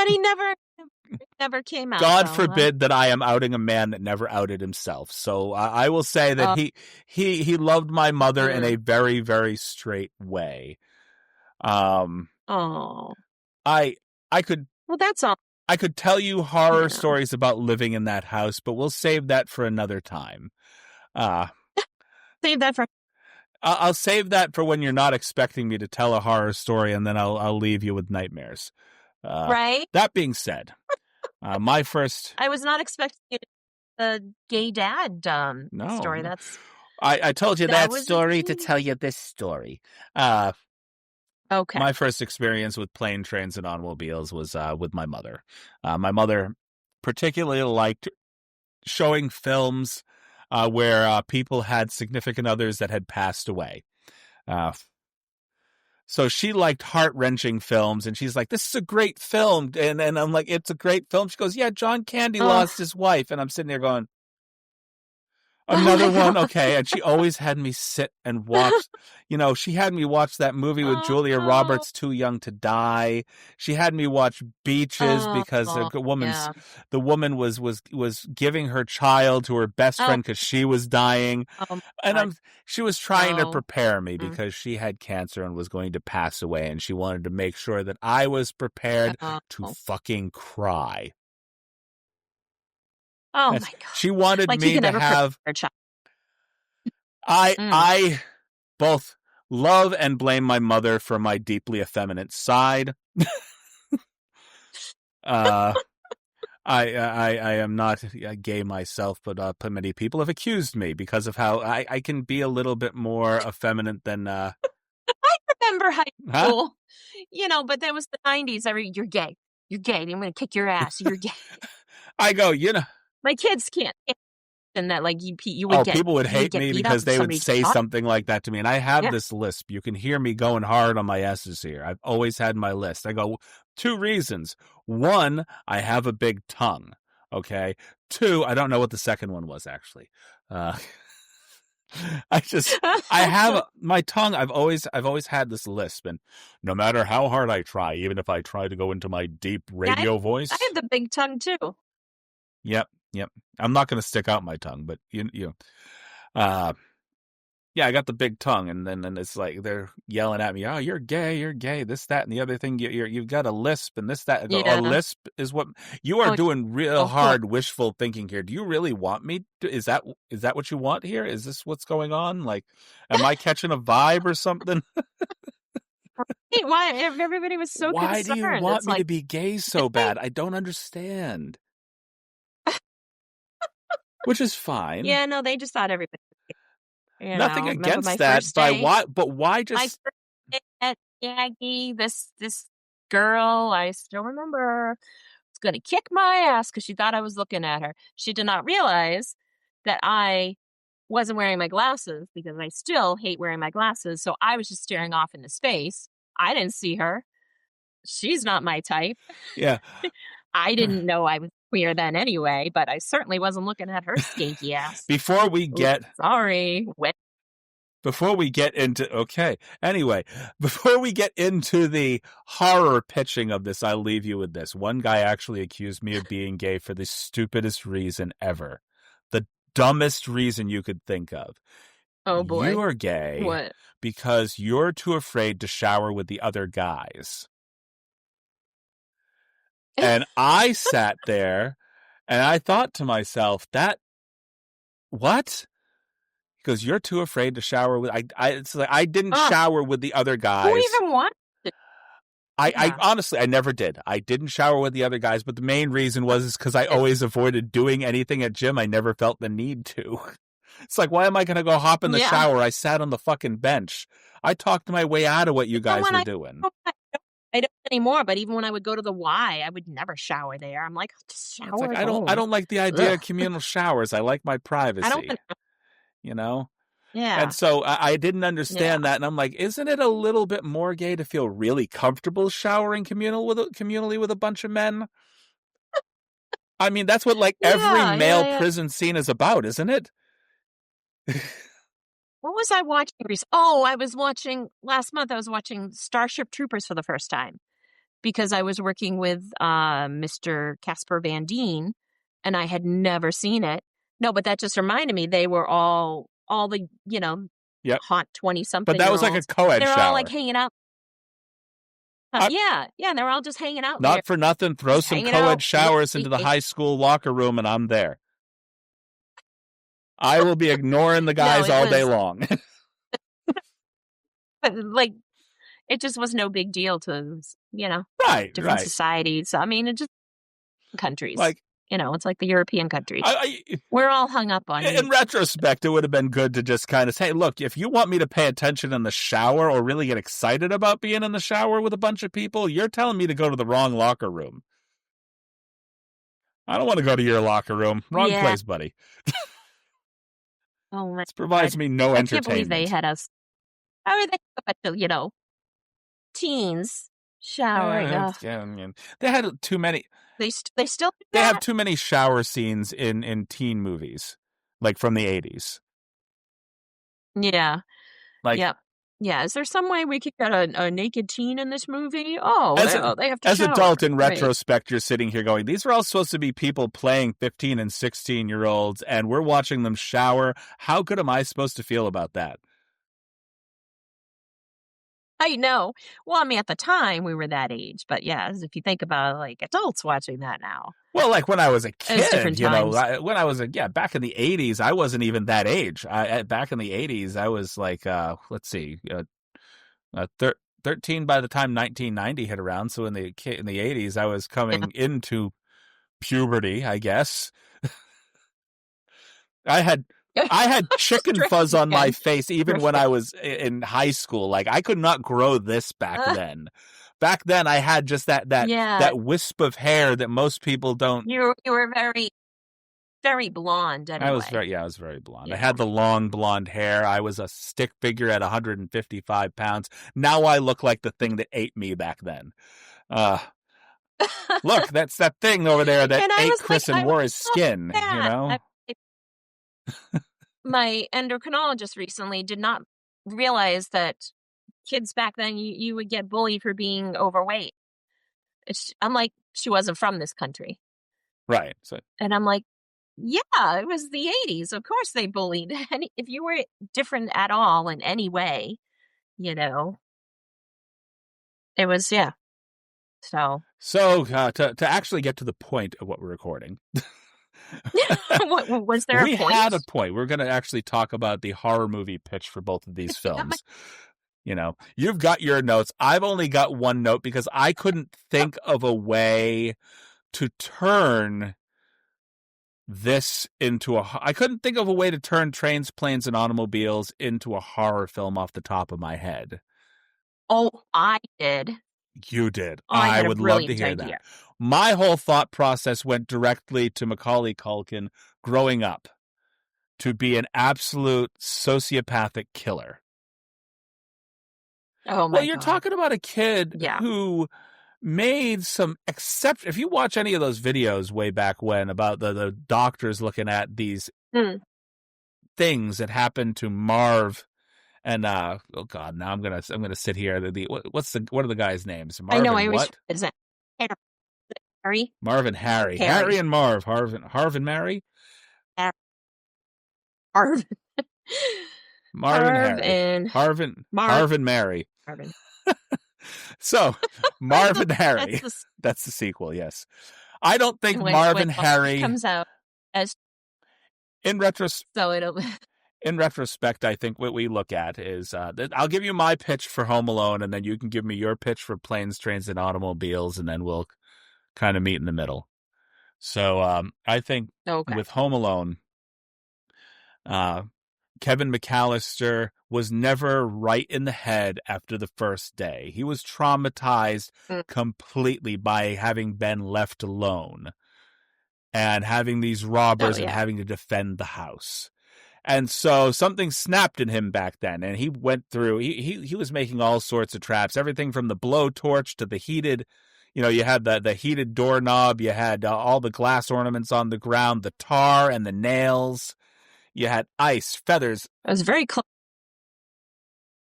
he never came out. God forbid that I am outing a man that never outed himself. So I will say that he loved my mother in a very, very straight way. I could. Well, that's all. I could tell you horror stories about living in that house, but we'll save that for another time. Save that for. I'll save that for when you're not expecting me to tell a horror story, and then I'll leave you with nightmares. Right. That being said, my first... I was not expecting a gay dad story. That's... I told you that story to tell you this story. Okay. My first experience with plane, trains, and automobiles was with my mother. My mother particularly liked showing films where people had significant others that had passed away. So she liked heart-wrenching films, and she's like, this is a great film. And I'm like, it's a great film. She goes, yeah, John Candy lost his wife. And I'm sitting there going, another one? Okay. And she always had me sit and watch. She had me watch that movie with Julia Roberts, Too Young to Die. She had me watch Beaches because the woman was giving her child to her best friend because she was dying. And she was trying to prepare me because she had cancer and was going to pass away. And she wanted to make sure that I was prepared to fucking cry. Oh my God. She wanted me to have... I both love and blame my mother for my deeply effeminate side. I am not gay myself, but many people have accused me because of how I can be a little bit more effeminate than... I remember high school, but that was the 90s. You're gay. You're gay. I'm going to kick your ass. You're gay. I go, my kids can't. And that, like, you would people would hate me because they would say something like that to me. And I have this lisp. You can hear me going hard on my S's here. I've always had my list. I go, 2 reasons. 1, I have a big tongue. Okay. 2, I don't know what the second one was, actually. I have my tongue. I've always had this lisp, and no matter how hard I try, even if I try to go into my deep radio voice, I have the big tongue too. Yep. I'm not going to stick out my tongue, but I got the big tongue, and then it's like they're yelling at me, "Oh, you're gay, this, that, and the other thing. You've got a lisp and this, that." I go, a lisp is what you are doing. Real hard wishful thinking here. Do you really want me? Is that what you want here? Is this what's going on? Like, am I catching a vibe or something? Why everybody was so Why concerned? do you want It's me like, to be gay so bad? I don't understand. Which is fine. yeah, no, they just thought everybody, Nothing remember against my that. first day? But why My just? first day at Aggie, this girl, I still remember, was gonna kick my ass because she thought I was looking at her. She did not realize that I wasn't wearing my glasses because I still hate wearing my glasses, so I was just staring off into space. I didn't see her. She's not my type. Yeah. I didn't know I was queer then anyway, but I certainly wasn't looking at her skanky ass. Before we Oops, get sorry. before we get into before we get into the horror pitching of this, I'll leave you with this. One guy actually accused me of being gay for the stupidest reason ever. The dumbest reason you could think of. Oh boy. You are gay What? because you're too afraid to shower with the other guys. And I sat there and I thought to myself, what? Because you're too afraid to shower with. It's like I didn't shower with the other guys. Who even wanted to? I honestly, I never did. I didn't shower with the other guys, but the main reason was because I always avoided doing anything at gym. I never felt the need to. It's like, why am I going to go hop in the shower? I sat on the fucking bench. I talked my way out of what you guys were doing. I don't anymore, but even when I would go to the Y, I would never shower there. I'm like, just shower. It's like, at home. I don't like the idea of communal showers. I like my privacy. I don't. Yeah. And so I didn't understand that, and I'm like, isn't it a little bit more gay to feel really comfortable showering communally with a bunch of men? I mean, that's what every male prison scene is about, isn't it? What was I watching recently? Oh, I was watching last month. I was watching Starship Troopers for the first time because I was working with Mr. Casper Van Dien, and I had never seen it. No, but that just reminded me they were all the hot 20-something. But that was like a co-ed shower. They're all like hanging out. Yeah, they're all just hanging out. Not for nothing, throw some co-ed showers into the high school locker room, and I'm there. I will be ignoring the guys all day long. But it just was no big deal to different societies. I mean, it just countries. It's like the European countries. We're all hung up on it. In retrospect, it would have been good to just kind of say, look, if you want me to pay attention in the shower or really get excited about being in the shower with a bunch of people, you're telling me to go to the wrong locker room. I don't want to go to your locker room. Wrong place, buddy. Oh, this provides me no entertainment. I can't believe they had us. How are they, teens showering? They had too many. They still do they have too many shower scenes in teen movies, like from the 80s. Yeah. Yeah. Is there some way we could get a naked teen in this movie? They have to as shower. Adult in retrospect, you're sitting here going, these are all supposed to be people playing 15 and 16-year-olds, and we're watching them shower. How good am I supposed to feel about that? I know. Well, I mean, at the time, we were that age. But yeah, as if you think about adults watching that now. Well, when I was a kid, when I was back in the 80s, I wasn't even that age. Back in the 80s, I was 13 by the time 1990 hit around. So in the 80s, I was coming into puberty, I guess. I had chicken fuzz on my face even when I was in high school. I could not grow this back then. Back then, I had just that wisp of hair that most people don't. You were very, very blonde. Anyway. I was very blonde. Yeah. I had the long blonde hair. I was a stick figure at 155 pounds. Now I look like the thing that ate me back then. Look, that's that thing over there that ate Chris and wore his skin. My endocrinologist recently did not realize that kids back then, you would get bullied for being overweight. I'm like, she wasn't from this country. Right. And I'm like, yeah, it was the 80s. Of course they bullied. If you were different at all in any way, it was, yeah. So to actually get to the point of what we're recording. Was there a point? We had a point. We're going to actually talk about the horror movie pitch for both of these films. You've got your notes. I've only got one note because I couldn't think of a way to turn this into I couldn't think of a way to turn Trains, Planes, and Automobiles into a horror film off the top of my head. Oh, I did. You did. I had would a love to brilliant hear idea. that. My whole thought process went directly to Macaulay Culkin growing up to be an absolute sociopathic killer. Oh my Well, you're God. talking about a kid who made some exception. If you watch any of those videos way back when about the doctors looking at these things that happened to Marv and oh God, now I'm gonna sit here. What are the guys' names? Marv I know. and what? Is it Harry? Marv and Harry. Harry and Marv. Harv and Mary. Marv. Marv and Harry. Harv and Mary. Marvin. So, Marv and Harry. That's the sequel, yes. I don't think Marv and Harry comes out as in retrospect. So it'll. In retrospect, I think what we look at is I'll give you my pitch for Home Alone, and then you can give me your pitch for Planes, Trains, and Automobiles, and then we'll kind of meet in the middle. So I think with Home Alone, Kevin McAllister was never right in the head after the first day. He was traumatized completely by having been left alone and having these robbers and having to defend the house. And so something snapped in him back then, and he went through, he was making all sorts of traps, everything from the blowtorch to the heated, you had the heated doorknob, you had all the glass ornaments on the ground, the tar and the nails. You had ice, feathers. It was very close.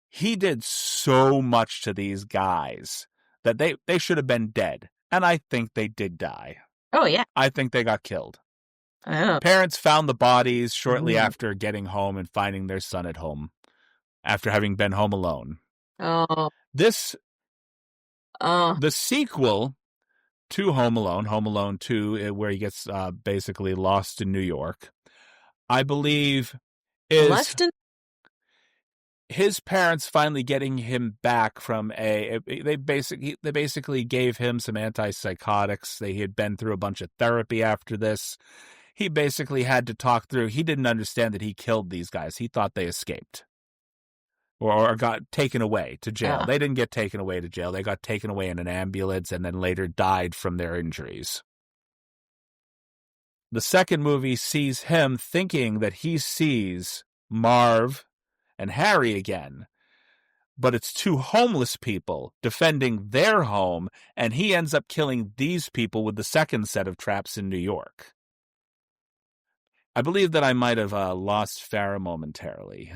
He did so much to these guys that they should have been dead. And I think they did die. Oh, yeah. I think they got killed. Oh. Parents found the bodies shortly after getting home and finding their son at home after having been home alone. Oh. The sequel to Home Alone 2, where he gets basically lost in New York, I believe is his parents finally getting him back from they basically gave him some antipsychotics. He had been through a bunch of therapy after this. He basically had to talk through. He didn't understand that he killed these guys. He thought they escaped or got taken away to jail. They didn't get taken away to jail. They got taken away in an ambulance and then later died from their injuries. The second movie sees him thinking that he sees Marv and Harry again, but it's two homeless people defending their home, and he ends up killing these people with the second set of traps in New York. I believe that I might have lost Fara momentarily.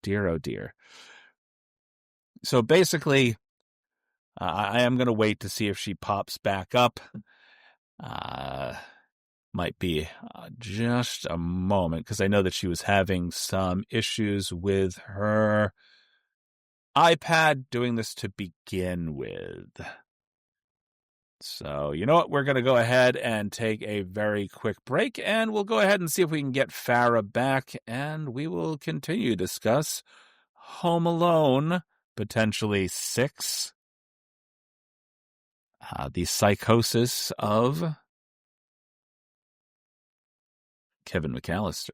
Dear, oh dear. So basically, I am going to wait to see if she pops back up. Might be just a moment, because I know that she was having some issues with her iPad doing this to begin with. So, you know what? We're going to go ahead and take a very quick break, and we'll go ahead and see if we can get Fara back, and we will continue to discuss Home Alone, potentially 6, the psychosis of Kevin McAllister.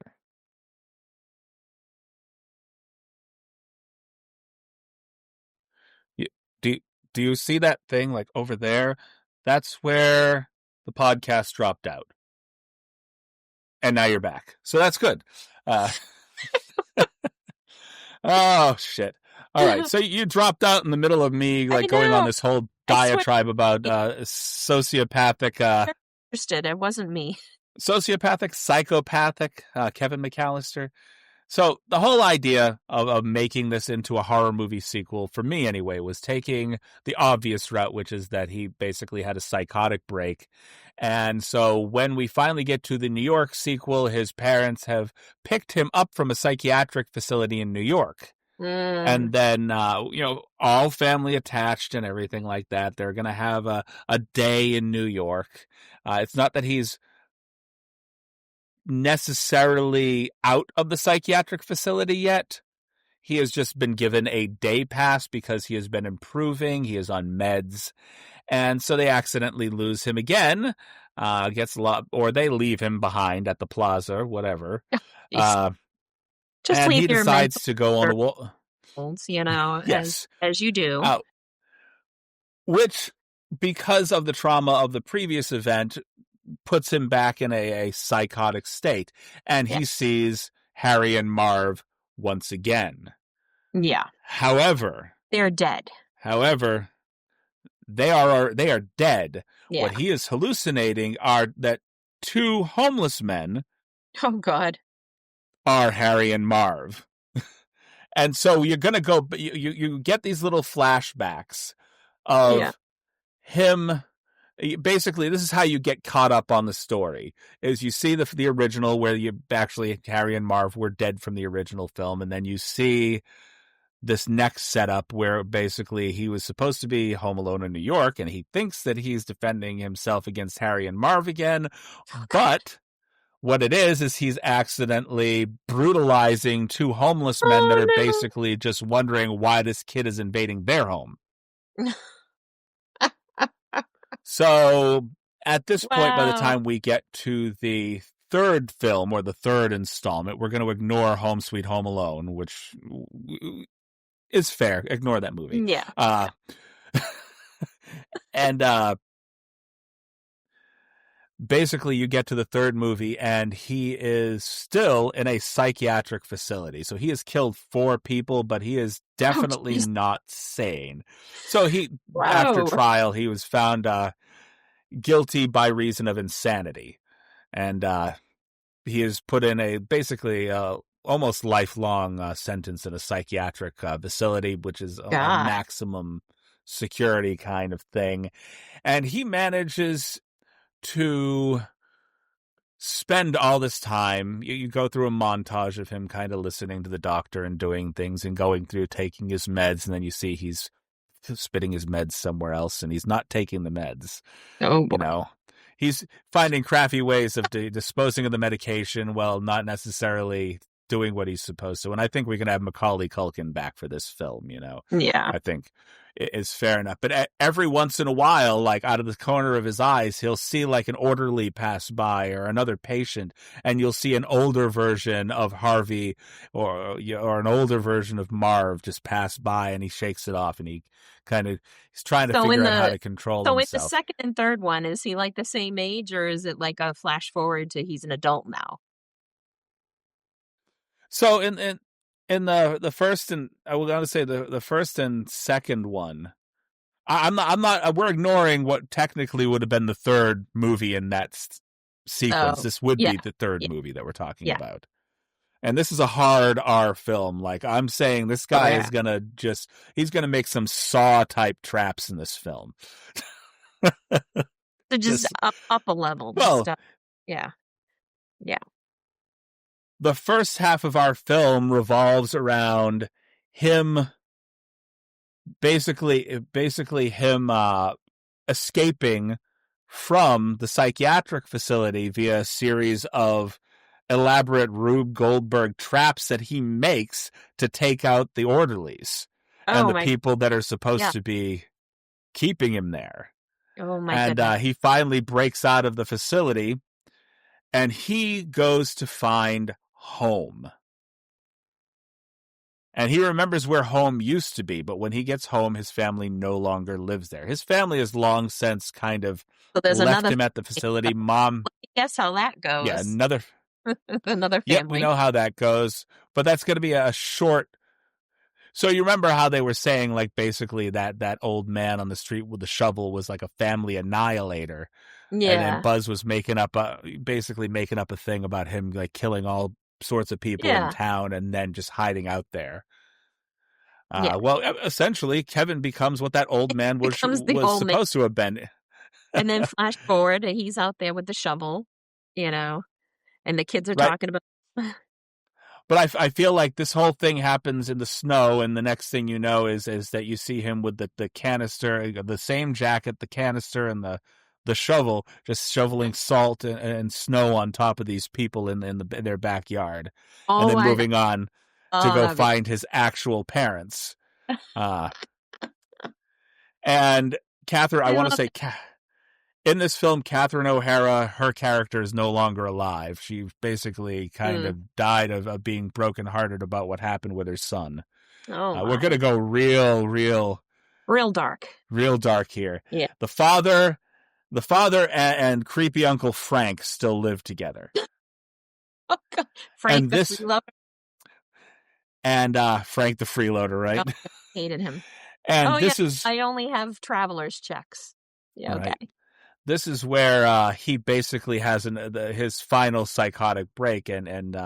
Do you see that thing like over there? That's where the podcast dropped out. And now you're back. So that's good. Oh, shit. All right. So you dropped out in the middle of me going on this whole diatribe about sociopathic. Interested. It wasn't me. Sociopathic, psychopathic Kevin McAllister. So the whole idea of making this into a horror movie sequel, for me anyway, was taking the obvious route, which is that he basically had a psychotic break. And so when we finally get to the New York sequel, his parents have picked him up from a psychiatric facility in New York. And then, all family attached and everything like that. They're going to have a day in New York. It's not that he's necessarily out of the psychiatric facility yet. he has just been given a day pass because he has been improving. He is on meds. And so they accidentally lose him again. Gets a lot, or they leave him behind at the plaza or whatever. Just And leave he your mental decides to go on the wall. as you do. Which, because of the trauma of the previous event, puts him back in a psychotic state. And he sees Harry and Marv once again. Yeah. However, they're dead. They are dead. Yeah. What he is hallucinating are that two homeless men. Oh, God. Are Harry and Marv. And so you're going to go, you get these little flashbacks of him. Basically, this is how you get caught up on the story, is you see the original where Harry and Marv were dead from the original film. And then you see this next setup where basically he was supposed to be home alone in New York, and he thinks that he's defending himself against Harry and Marv again. But what it is he's accidentally brutalizing two homeless men that are basically just wondering why this kid is invading their home. So at this point, by the time we get to the third film, or the third installment, we're going to ignore Home Sweet Home Alone, which is fair. Ignore that movie. Yeah. And basically, you get to the third movie, and he is still in a psychiatric facility. So he has killed 4 people, but he is definitely not sane. So after trial, he was found guilty by reason of insanity. And he is put in a basically almost lifelong sentence in a psychiatric facility, which is a maximum security kind of thing. And he manages to spend all this time. You go through a montage of him kind of listening to the doctor and doing things and going through taking his meds, and then you see he's spitting his meds somewhere else, and he's not taking the meds. Oh, boy. You know, he's finding crafty ways of disposing of the medication while not necessarily doing what he's supposed to. And I think we can have Macaulay Culkin back for this film, Yeah. I think is fair enough. But every once in a while, like out of the corner of his eyes, he'll see like an orderly pass by or another patient, and you'll see an older version of Harvey or an older version of Marv just pass by, and he shakes it off, and he's trying to figure out how to control himself. So in the second and third one, is he like the same age, or is it like a flash forward to he's an adult now? So in the first and I was going to say the first and second one, I'm not. We're ignoring what technically would have been the third movie in that sequence. This would be the third movie that we're talking about. And this is a hard R film. Like I'm saying, this guy is he's gonna make some Saw type traps in this film. So just up a level. Well, stuff. Yeah. The first half of our film revolves around him, basically him escaping from the psychiatric facility via a series of elaborate Rube Goldberg traps that he makes to take out the orderlies and the people that are supposed to be keeping him there. Oh my goodness. And he finally breaks out of the facility, and he goes to find home. And he remembers where home used to be, but when he gets home, his family no longer lives there. His family has long since kind of left him at the facility. Mom. Guess how that goes. Yeah, another family. Yep, we know how that goes, but that's going to be a short. So you remember how they were saying, like, basically that old man on the street with the shovel was like a family annihilator. Yeah. And then Buzz was making up a thing about him, like, killing all sorts of people in town and then just hiding out there. Well, essentially, Kevin becomes what that old man was supposed to have been. And then flash forward, and he's out there with the shovel, and the kids are talking about. But I feel like this whole thing happens in the snow, and the next thing you know is that you see him with the canister, the same jacket, the canister, and the shovel, just shoveling salt and snow on top of these people in their backyard, and then moving on to go that'd be- find his actual parents. And Catherine, I want to say, in this film, Catherine O'Hara, her character is no longer alive. She basically kind of died of being brokenhearted about what happened with her son. Oh, we're going to go real dark here. Yeah. The father and creepy Uncle Frank still live together. Oh, God. Frank And the freeloader. And Frank the freeloader, right? Oh, hated him. And this is... I only have traveler's checks. Yeah, okay. Right. This is where he basically has his final psychotic break, and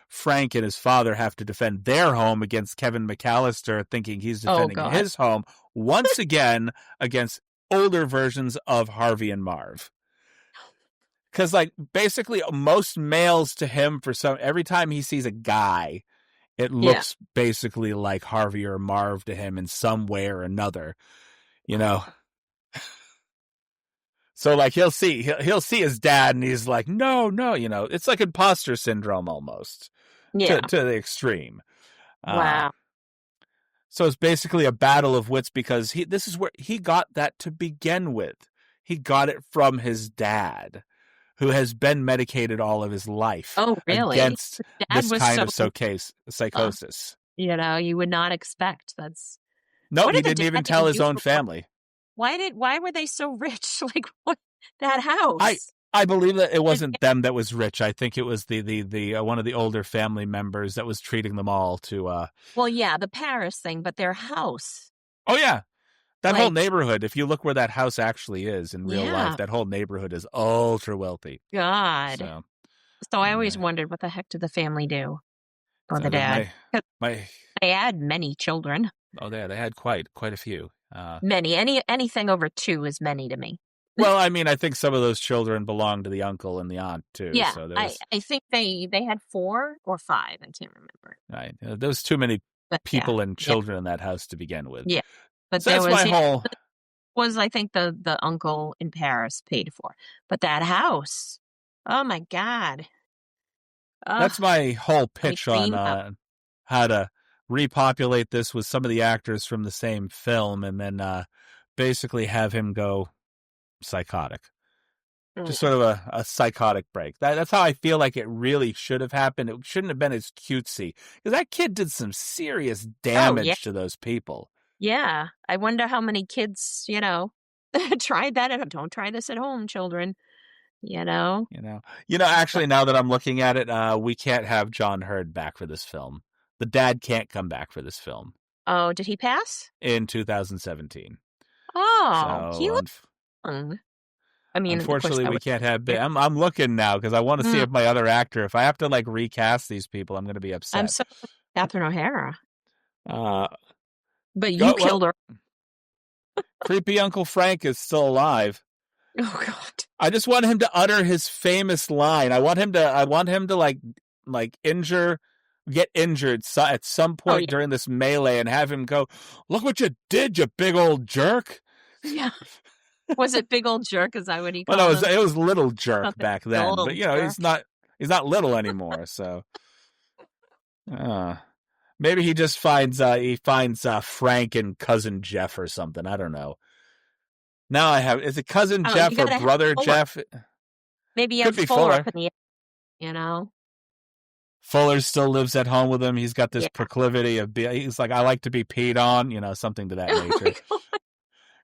Frank and his father have to defend their home against Kevin McAllister, thinking he's defending his home once again against older versions of Harvey and Marv. Because, like, basically most males to him, every time he sees a guy, it looks basically like Harvey or Marv to him in some way or another, you know. So, like, he'll see his dad, and he's like, no, you know, it's like imposter syndrome almost, to the extreme. Wow. So it's basically a battle of wits, because this is where he got that to begin with. He got it from his dad, who has been medicated all of his life. Oh, really? Against this kind of psychosis. You know, you would not expect. That's no, he didn't even tell his own family. Why were they so rich? Like, what, that house? I believe that it wasn't them that was rich. I think it was the one of the older family members that was treating them all to. Well, yeah, the Paris thing, but their house. Oh yeah, that whole neighborhood. If you look where that house actually is in real life, that whole neighborhood is ultra wealthy. God. So I always wondered, what the heck did the family do? Or the dad? They had many children. Oh, they had quite a few. Many. Anything over 2 is many to me. Well, I mean, I think some of those children belonged to the uncle and the aunt too. Yeah, so I think they had 4 or 5. I can't remember. Right, there was too many people and children in that house to begin with. Yeah, but so that's my whole. Was I think the uncle in Paris paid for, but that house. Oh my God. That's my whole pitch on how to repopulate this with some of the actors from the same film, and then basically have him go psychotic. Just sort of a psychotic break. That's how I feel like it really should have happened. It shouldn't have been as cutesy, because that kid did some serious damage to those people. Yeah, I wonder how many kids, you know, tried that. Don't try this at home, children. You know. Actually, now that I'm looking at it, we can't have John Hurd back for this film. The dad can't come back for this film. Oh, did he pass? In 2017. Oh, so, he looked young. I mean, unfortunately, we can't have. I'm looking now because I want to see if my other actor. If I have to like recast these people, I'm going to be upset. I'm so Catherine O'Hara. But you killed her. Creepy Uncle Frank is still alive. Oh God! I just want him to utter his famous line. I want him to like get injured at some point during this melee, and have him go, "Look what you did, you big old jerk." Yeah. Was it big old jerk? Is that what he called him? Well, it was little jerk back then, but you know, he's not little anymore. So, maybe he just finds Frank and cousin Jeff or something. I don't know. Now is it cousin Jeff or brother Jeff? Maybe you have Fuller up in the air, you know. Fuller still lives at home with him. He's got this proclivity of he's like, I like to be peed on, you know, something to that nature.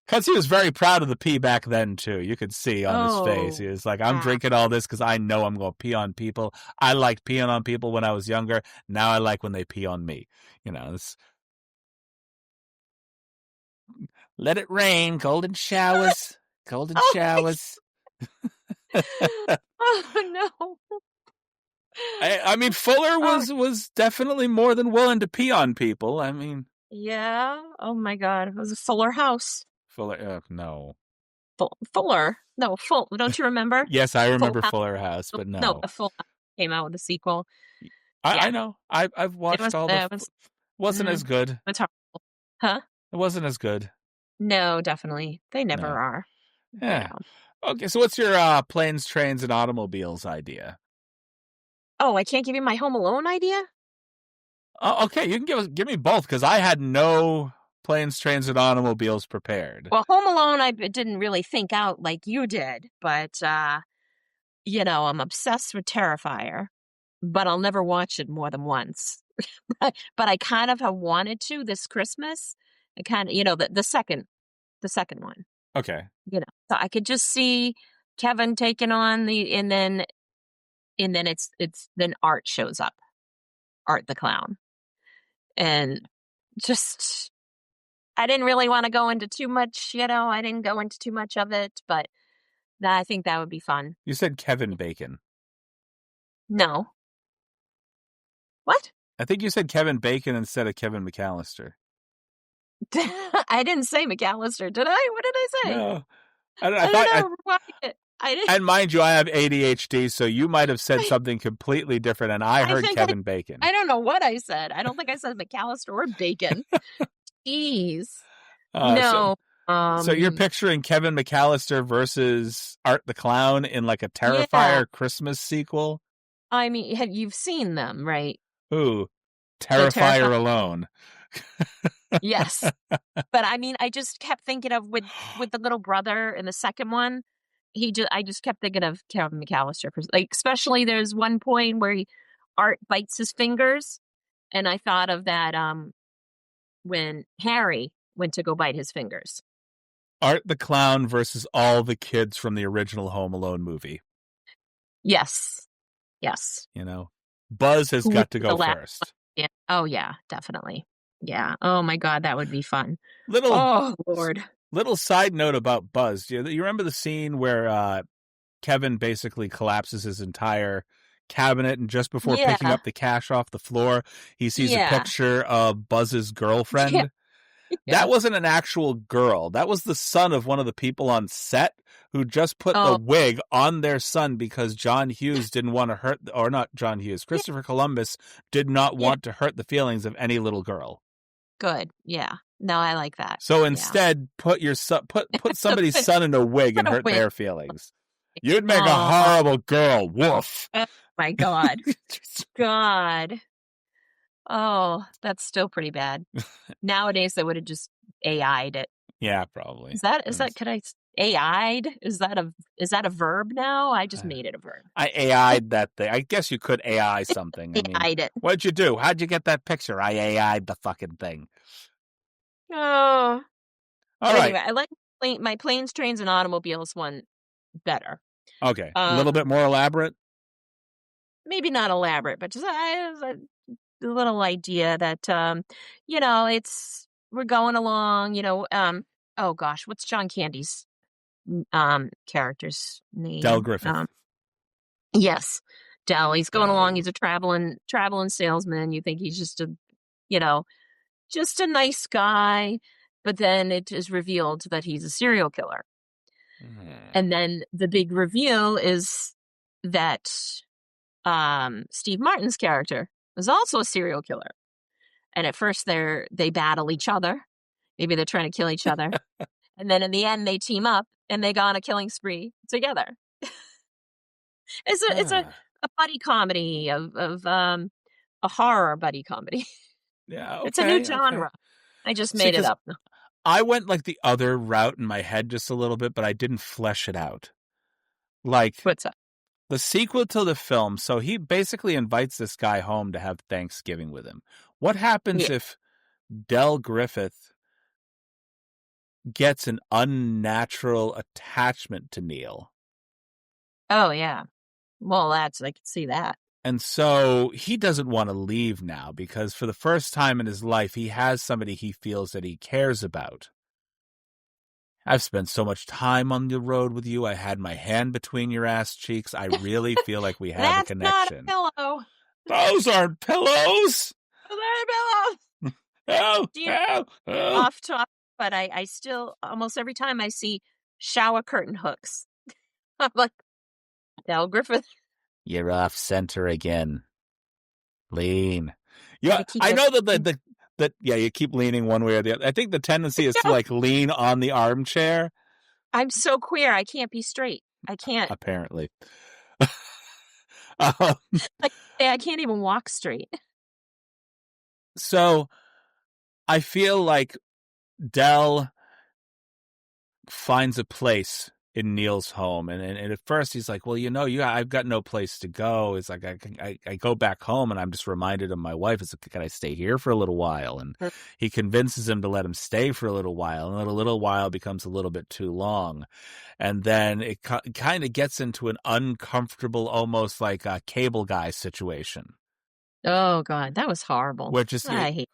Because he was very proud of the pee back then, too. You could see on his face. He was like, I'm drinking all this because I know I'm going to pee on people. I liked peeing on people when I was younger. Now I like when they pee on me. You know, let it rain, golden showers, golden showers. Oh, no. I mean, Fuller was definitely more than willing to pee on people. I mean. Yeah. Oh, my God. It was a Fuller house. Fuller, no. Fuller? No, don't you remember? Yes, I remember Fuller House, but no. No, Full House came out with a sequel. I know. I've watched all the... wasn't as good. It's horrible. Huh? It wasn't as good. No, definitely. They never are. Yeah. Okay, so what's your planes, trains, and automobiles idea? Oh, I can't give you my Home Alone idea? Oh, okay, you can give me both because I had no planes, trains, and automobiles prepared. Well, Home Alone, I didn't really think out like you did, but I'm obsessed with Terrifier, but I'll never watch it more than once. But I kind of have wanted to this Christmas. I kind of, the second one. Okay. So I could just see Kevin taking on and then it's then Art shows up, Art the clown, and just I didn't really want to go into too much. I didn't go into too much of it, but I think that would be fun. You said Kevin Bacon. No. What? I think you said Kevin Bacon instead of Kevin McAllister. I didn't say McAllister, did I? What did I say? No. I don't know. I didn't. And mind you, I have ADHD, so you might have said something completely different, and I heard Kevin Bacon. I don't know what I said. I don't think I said McAllister or Bacon. Jeez. No. So you're picturing Kevin McAllister versus Art the Clown in like a Terrifier Christmas sequel? I mean, you've seen them, right? Ooh, Terrifier alone. Yes. But I mean, I just kept thinking of with the little brother in the second one. I just kept thinking of Kevin McAllister, like especially there's one point where Art bites his fingers, and I thought of that when Harry went to go bite his fingers. Art the Clown versus all the kids from the original Home Alone movie. Yes. Buzz has got to go first. Yeah. Oh yeah, definitely. Yeah. Oh my God, that would be fun. Oh Lord. Little side note about Buzz. You remember the scene where Kevin basically collapses his entire cabinet, and just before picking up the cash off the floor, he sees a picture of Buzz's girlfriend? Yeah. That wasn't an actual girl. That was the son of one of the people on set who just put the wig on their son because John Hughes didn't want to hurt, or not John Hughes, Christopher Columbus did not want to hurt the feelings of any little girl. Good. Yeah. No, I like that. So instead, put your son, put somebody's son in a wig and hurt their feelings. You'd make a horrible girl. Woof. Oh my God. God. Oh, that's still pretty bad. Nowadays, they would have just AI'd it. Yeah, probably. Is that could I AI'd? Is that a verb now? I just made it a verb. I AI'd that thing. I guess you could AI something. AI'd it. What'd you do? How'd you get that picture? I AI'd the fucking thing. Oh. All right. Anyway, I like my Planes, Trains, and Automobiles one better. Okay. A little bit more elaborate? Maybe not elaborate, but just a little idea that, we're going along, oh gosh, what's John Candy's character's name? Del Griffith. Yes, Del. He's going along. He's a traveling salesman. You think he's just a nice guy, but then it is revealed that he's a serial killer. And then the big reveal is that Steve Martin's character is also a serial killer. And at first they battle each other. Maybe they're trying to kill each other. And then in the end they team up and they go on a killing spree together. It's a buddy comedy of a horror buddy comedy. Yeah, okay, it's a new genre. Okay. I just made it up. I went like the other route in my head just a little bit, but I didn't flesh it out. Like, what's up? The sequel to the film, so he basically invites this guy home to have Thanksgiving with him. What happens if Del Griffith gets an unnatural attachment to Neil? Oh, yeah. Well, I can see that. And so he doesn't want to leave now because for the first time in his life, he has somebody he feels that he cares about. I've spent so much time on the road with you. I had my hand between your ass cheeks. I really feel like we have a connection. That's not a pillow. Those aren't pillows. They're pillows. Off top, but I still, almost every time I see shower curtain hooks, I'm like, Del Griffith. You're off center again. Lean. Yeah, I know that you keep leaning one way or the other. I think the tendency is to like lean on the armchair. I'm so queer. I can't be straight. I can't. Apparently. I can't even walk straight. So I feel like Del finds a place in Neil's home, and at first he's like, well, I've got no place to go. It's like I go back home and I'm just reminded of my wife. It's like, can I stay here for a little while? And he convinces him to let him stay for a little while, and then a little while becomes a little bit too long, and then it kind of gets into an uncomfortable, almost like a Cable Guy situation. Oh God, that was horrible. Which is I hate.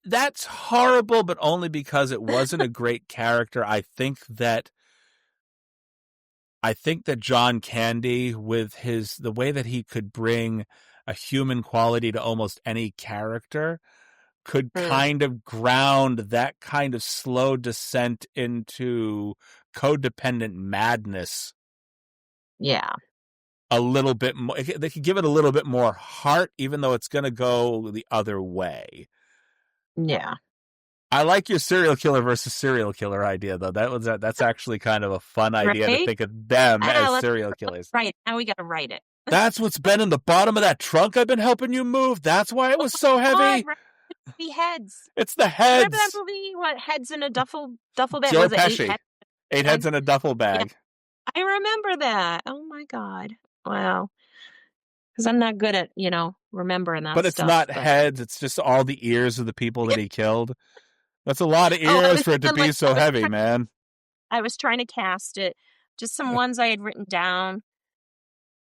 That's horrible, but only because it wasn't a great character. I think that John Candy, with the way that he could bring a human quality to almost any character, could kind of ground that kind of slow descent into codependent madness. Yeah. A little bit more. They could give it a little bit more heart, even though it's going to go the other way. Yeah. I like your serial killer versus serial killer idea, though. That's actually kind of a fun idea to think of them as serial killers. Right. Now we got to write it. That's what's been in the bottom of that trunk I've been helping you move. That's why it was so heavy. The heads. It's the heads. Remember that movie? What, Heads in a duffel bag? Joe Was Pesci. It eight heads in a duffel bag. Yeah. I remember that. Oh my God. Wow. Because I'm not good at, remembering that But it's not heads. It's just all the ears of the people that he killed. That's a lot of ears for it to be so heavy, man. I was trying to cast it. Just some ones I had written down.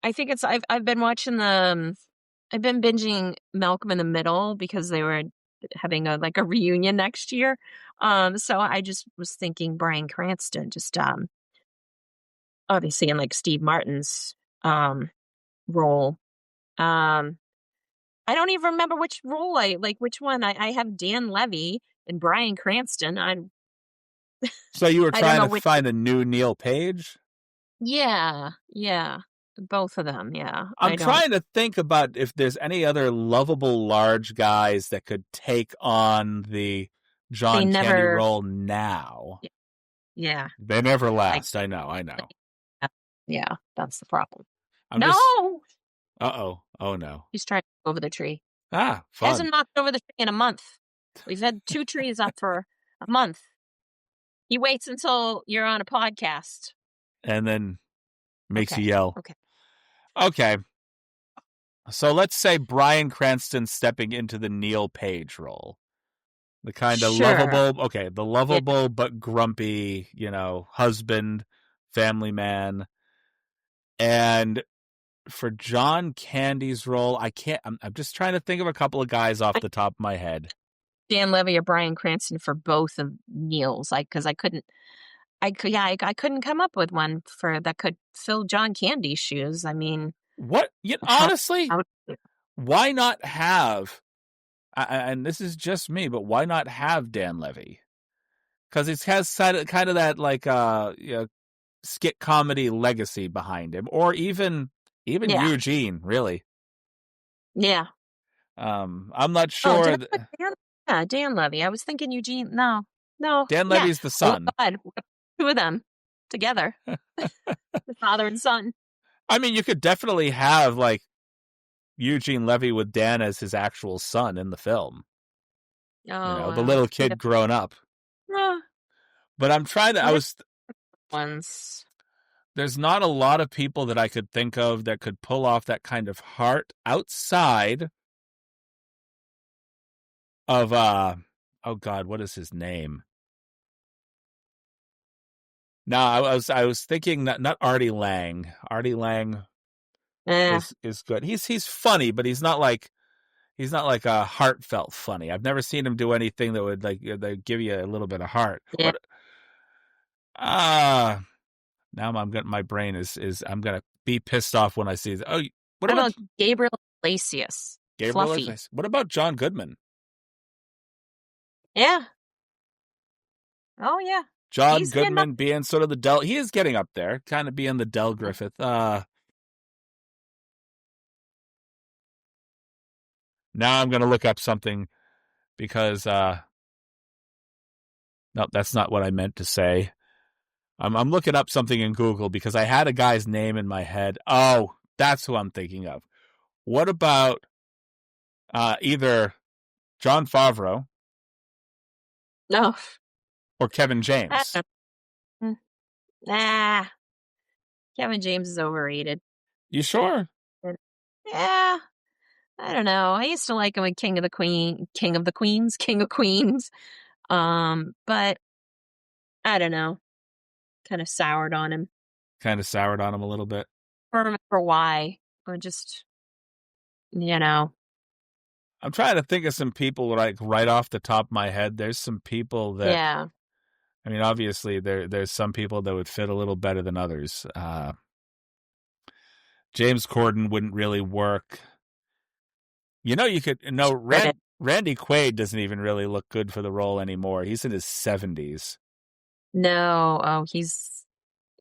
I think I've been watching I've been binging Malcolm in the Middle because they were having a reunion next year. So I just was thinking Bryan Cranston, just obviously in Steve Martin's role. I don't even remember which role which one. I have Dan Levy and Bryan Cranston. So you were trying to find a new Neil Page? Yeah. Both of them, yeah. I'm trying to think about if there's any other lovable large guys that could take on the John Candy role now. Yeah. They never last. I know. Yeah, that's the problem. Uh-oh. Oh, no. He's trying to go over the tree. Fun. Hasn't knocked over the tree in a month. We've had 2 trees up for a month. He waits until you're on a podcast. And then makes you yell. Okay. So let's say Bryan Cranston stepping into the Neil Page role. The kind of lovable, but grumpy, husband, family man. And for John Candy's role, I'm just trying to think of a couple of guys off the top of my head. Dan Levy or Bryan Cranston for both of Neil's, because I couldn't come up with one that could fill John Candy's shoes. I mean, what? Honestly, why not have? And this is just me, but why not have Dan Levy? Because it has kind of that skit comedy legacy behind him, or even Eugene, really. Yeah. I'm not sure. Dan Levy. I was thinking Eugene. No. Dan Levy's the son. Oh, God. 2 of them together, the father and son. I mean, you could definitely have Eugene Levy with Dan as his actual son in the film. Oh, the little kid grown up. But I'm trying to. There's not a lot of people that I could think of that could pull off that kind of heart outside of oh God, what is his name? No, I was thinking not Artie Lang. Artie Lang is good. He's funny, but he's not like a heartfelt funny. I've never seen him do anything that would give you a little bit of heart. Yeah. Now my brain is I'm gonna be pissed off when I see this. Oh, what about Gabriel Iglesias? What about John Goodman? Yeah. Oh yeah. John Goodman being sort of the Del. He is getting up there, kind of being the Del Griffith. Now I'm going to look up something because no, that's not what I meant to say. I'm looking up something in Google because I had a guy's name in my head. Oh, that's who I'm thinking of. What about either Jon Favreau No. or Kevin I James? don't know. Nah. Kevin James is overrated. You sure? Yeah. I don't know. I used to like him in King of Queens. But I don't know. Kind of soured on him. Kind of soured on him a little bit. I don't remember why. Or just, you know. I'm trying to think of some people like right off the top of my head. There's some people that, Yeah. I mean, obviously there's some people that would fit a little better than others. James Corden wouldn't really work. You know, Randy Quaid doesn't even really look good for the role anymore. He's in his 70s. No. Oh,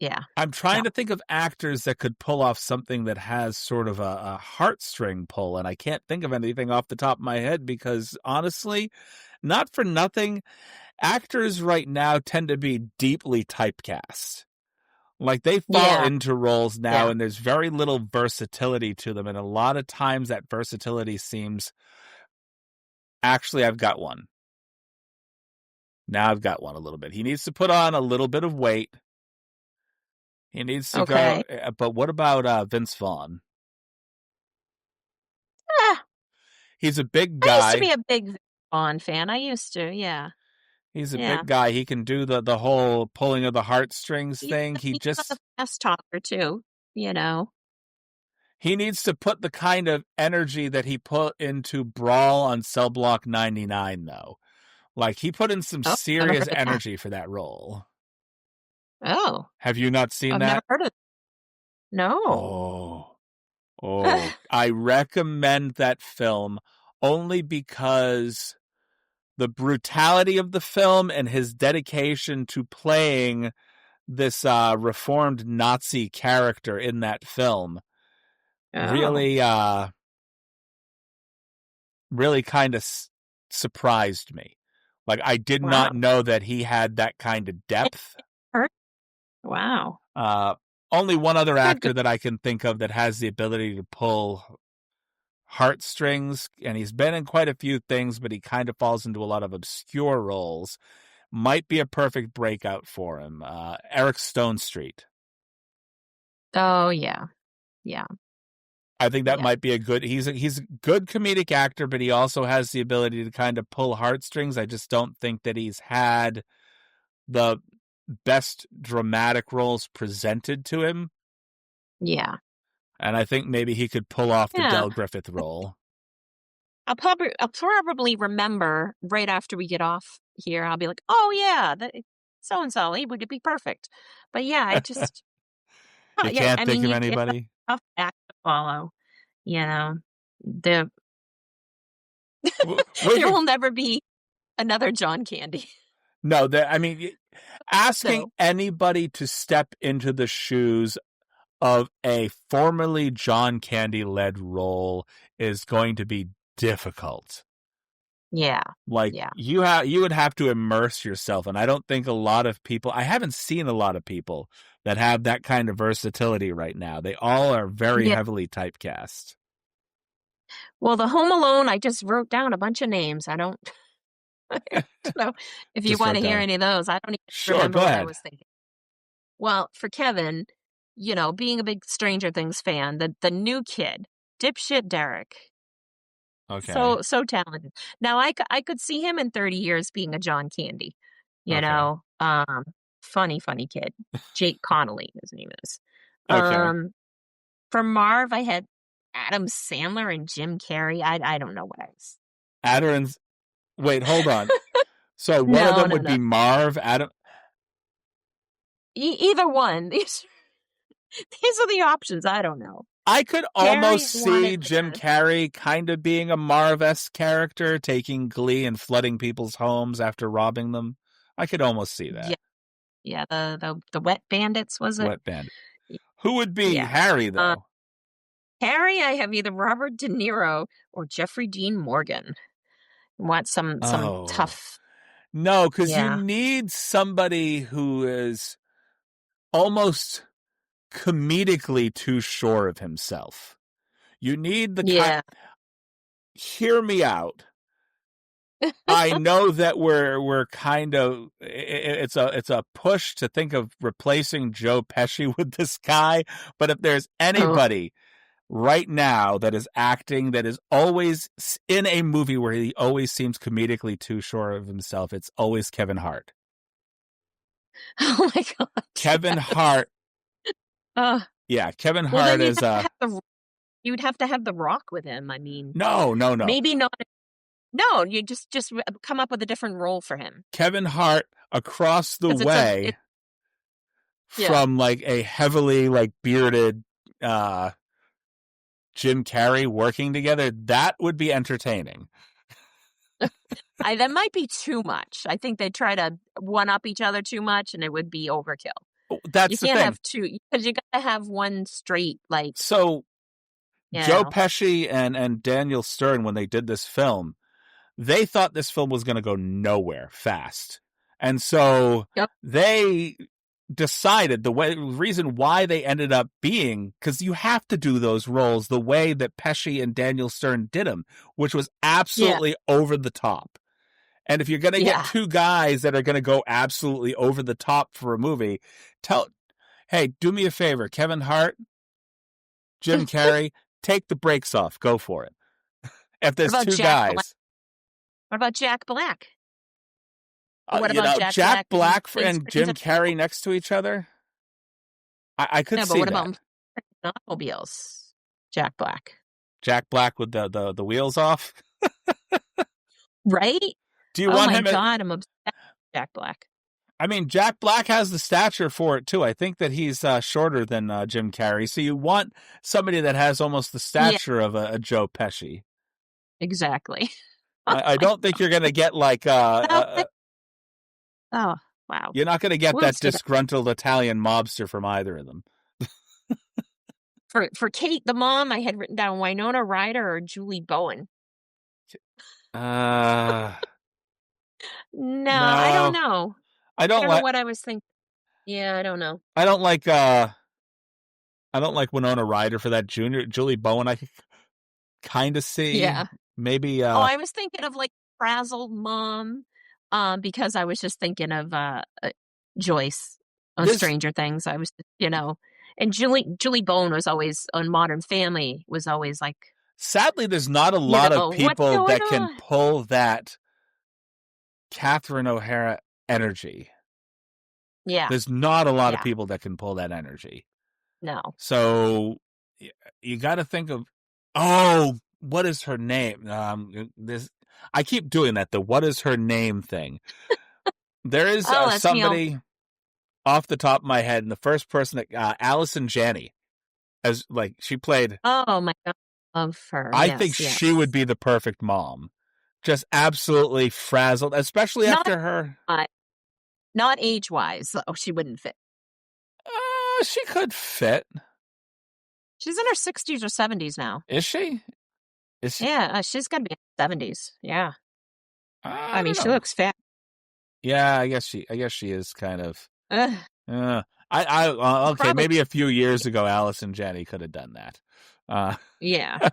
yeah. I'm trying to think of actors that could pull off something that has sort of a heartstring pull, and I can't think of anything off the top of my head because, honestly, not for nothing, actors right now tend to be deeply typecast. Like, they fall into roles now, and there's very little versatility to them, and a lot of times that versatility seems... Actually, I've got one. Now I've got one a little bit. He needs to put on a little bit of weight. He needs to go... But what about Vince Vaughn? He's a big guy. I used to be a big Vince Vaughn fan. I used to, yeah. He's a big guy. He can do the whole pulling of the heartstrings thing. He's a fast talker too, you know. He needs to put the kind of energy that he put into Brawl on Cell Block 99, though. Like, he put in some serious energy for that role. Oh. Have you not seen that? I've never heard of it. No. Oh. I recommend that film only because the brutality of the film and his dedication to playing this reformed Nazi character in that film really kind of surprised me. Like, I did not know that he had that kind of depth. Wow. Only one other actor that I can think of that has the ability to pull heartstrings, and he's been in quite a few things, but he kind of falls into a lot of obscure roles. Might be a perfect breakout for him. Eric Stonestreet. Oh, yeah. Yeah. I think that might be a good... He's a good comedic actor, but he also has the ability to kind of pull heartstrings. I just don't think that he's had the best dramatic roles presented to him. Yeah. And I think maybe he could pull off the Del Griffith role. I'll probably remember right after we get off here. I'll be like, oh, yeah, so-and-so, he would be perfect. But yeah, I just... You can't think of anybody? Tough act to follow, you know. There will never be another John Candy. No, asking anybody to step into the shoes of a formerly John Candy-led role is going to be difficult. Yeah. Like, you would have to immerse yourself, and I don't think a lot of people... I haven't seen a lot of people that have that kind of versatility right now. They all are very heavily typecast. Well, the Home Alone, I just wrote down a bunch of names. I don't know if you want to hear any of those. I don't even remember what I was thinking. Well, for Kevin, you know, being a big Stranger Things fan, the new kid, dipshit Derek. Okay. So talented. Now, I could see him in 30 years being a John Candy. You know, funny kid. Jake Connolly, his name is. For Marv, I had Adam Sandler and Jim Carrey. I don't know what I was. Wait, hold on. So one of them would be Marv, Adam. Either one. These are the options. I don't know. I could almost see Jim Carrey kind of being a Marv-esque character, taking glee and flooding people's homes after robbing them. I could almost see that. Yeah, the Wet Bandits, was it? Wet Bandit. Who would be Harry, though? Harry, I have either Robert De Niro or Jeffrey Dean Morgan. Want some tough... No, because you need somebody who is almost comedically too sure of himself. You need the hear me out. I know that we're kind of it's a push to think of replacing Joe Pesci with this guy, but if there's anybody right now that is acting that is always in a movie where he always seems comedically too sure of himself, it's always Kevin Hart. Oh my god. Kevin Hart. Yeah, Kevin Well, Hart then is you'd have to have The Rock with him. I mean, no. maybe not. No, you just come up with a different role for him. Kevin Hart across the 'Cause way from like a heavily like bearded Jim Carrey working together, that would be entertaining. That might be too much. I think they try to one up each other too much, and it would be overkill. That's You the can't thing. have two, because you gotta have one straight, like. So you Joe know. Pesci and Daniel Stern, when they did this film, they thought this film was going to go nowhere fast. And so they decided the reason why they ended up being, because you have to do those roles the way that Pesci and Daniel Stern did them, which was absolutely over the top. And if you're going to get two guys that are going to go absolutely over the top for a movie, hey, do me a favor, Kevin Hart, Jim Carrey, take the brakes off. Go for it. If there's two guys. What about Jack Black? What about Jack Black and Jim Carrey next to each other? I could see that. But what about automobiles? Jack Black. Jack Black with the wheels off? Right? Do you want him? Oh my God, I'm obsessed with Jack Black. I mean, Jack Black has the stature for it, too. I think that he's shorter than Jim Carrey. So you want somebody that has almost the stature of a Joe Pesci. Exactly. I don't think you're going to get like... oh, wow. You're not going to get that disgruntled Italian mobster from either of them. For Kate, the mom, I had written down Winona Ryder or Julie Bowen. No, I don't know. I don't know what I was thinking. Yeah, I don't know. I don't like Winona Ryder for that Julie Bowen. I kind of see. Yeah. Maybe. I was thinking of like frazzled mom, because I was just thinking of Joyce on Stranger Things. I was, and Julie Bowen was always on Modern Family. Was always like. Sadly, there's not a lot of people that can pull that Catherine O'Hara energy. Yeah. There's not a lot of people that can pull that energy. No. So you got to think of, what is her name? I keep doing that, the what is her name thing. There is somebody off the top of my head, and the first person that Allison Janney, as like she played. Oh my God. Love her. I think she would be the perfect mom. Just absolutely frazzled, especially after her. Not age-wise. Oh, she wouldn't fit. She could fit. She's in her 60s or 70s now. Is she? Yeah, she's got to be in her 70s. Yeah. I mean, she looks fat. Yeah, I guess she is kind of. Okay, maybe a few years ago, Allison Janney could have done that. Yeah.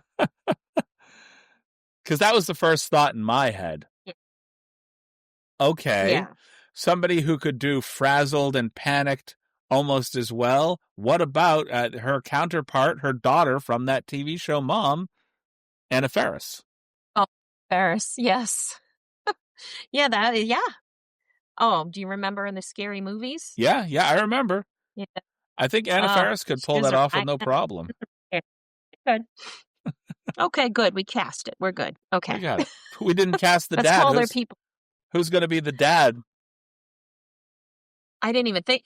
Because that was the first thought in my head. Yeah. Okay. Yeah. Somebody who could do frazzled and panicked almost as well. What about her counterpart, her daughter from that TV show Mom, Anna Faris? Oh, Faris, yes. Yeah. Oh, do you remember in the Scary Movies? Yeah, I remember. Yeah. I think Anna Faris could pull that off with no problem. Good. Okay, good. We cast it. We're good. Okay. We got it. We didn't cast the Let's dad. Call their people. Who's going to be the dad? I didn't even think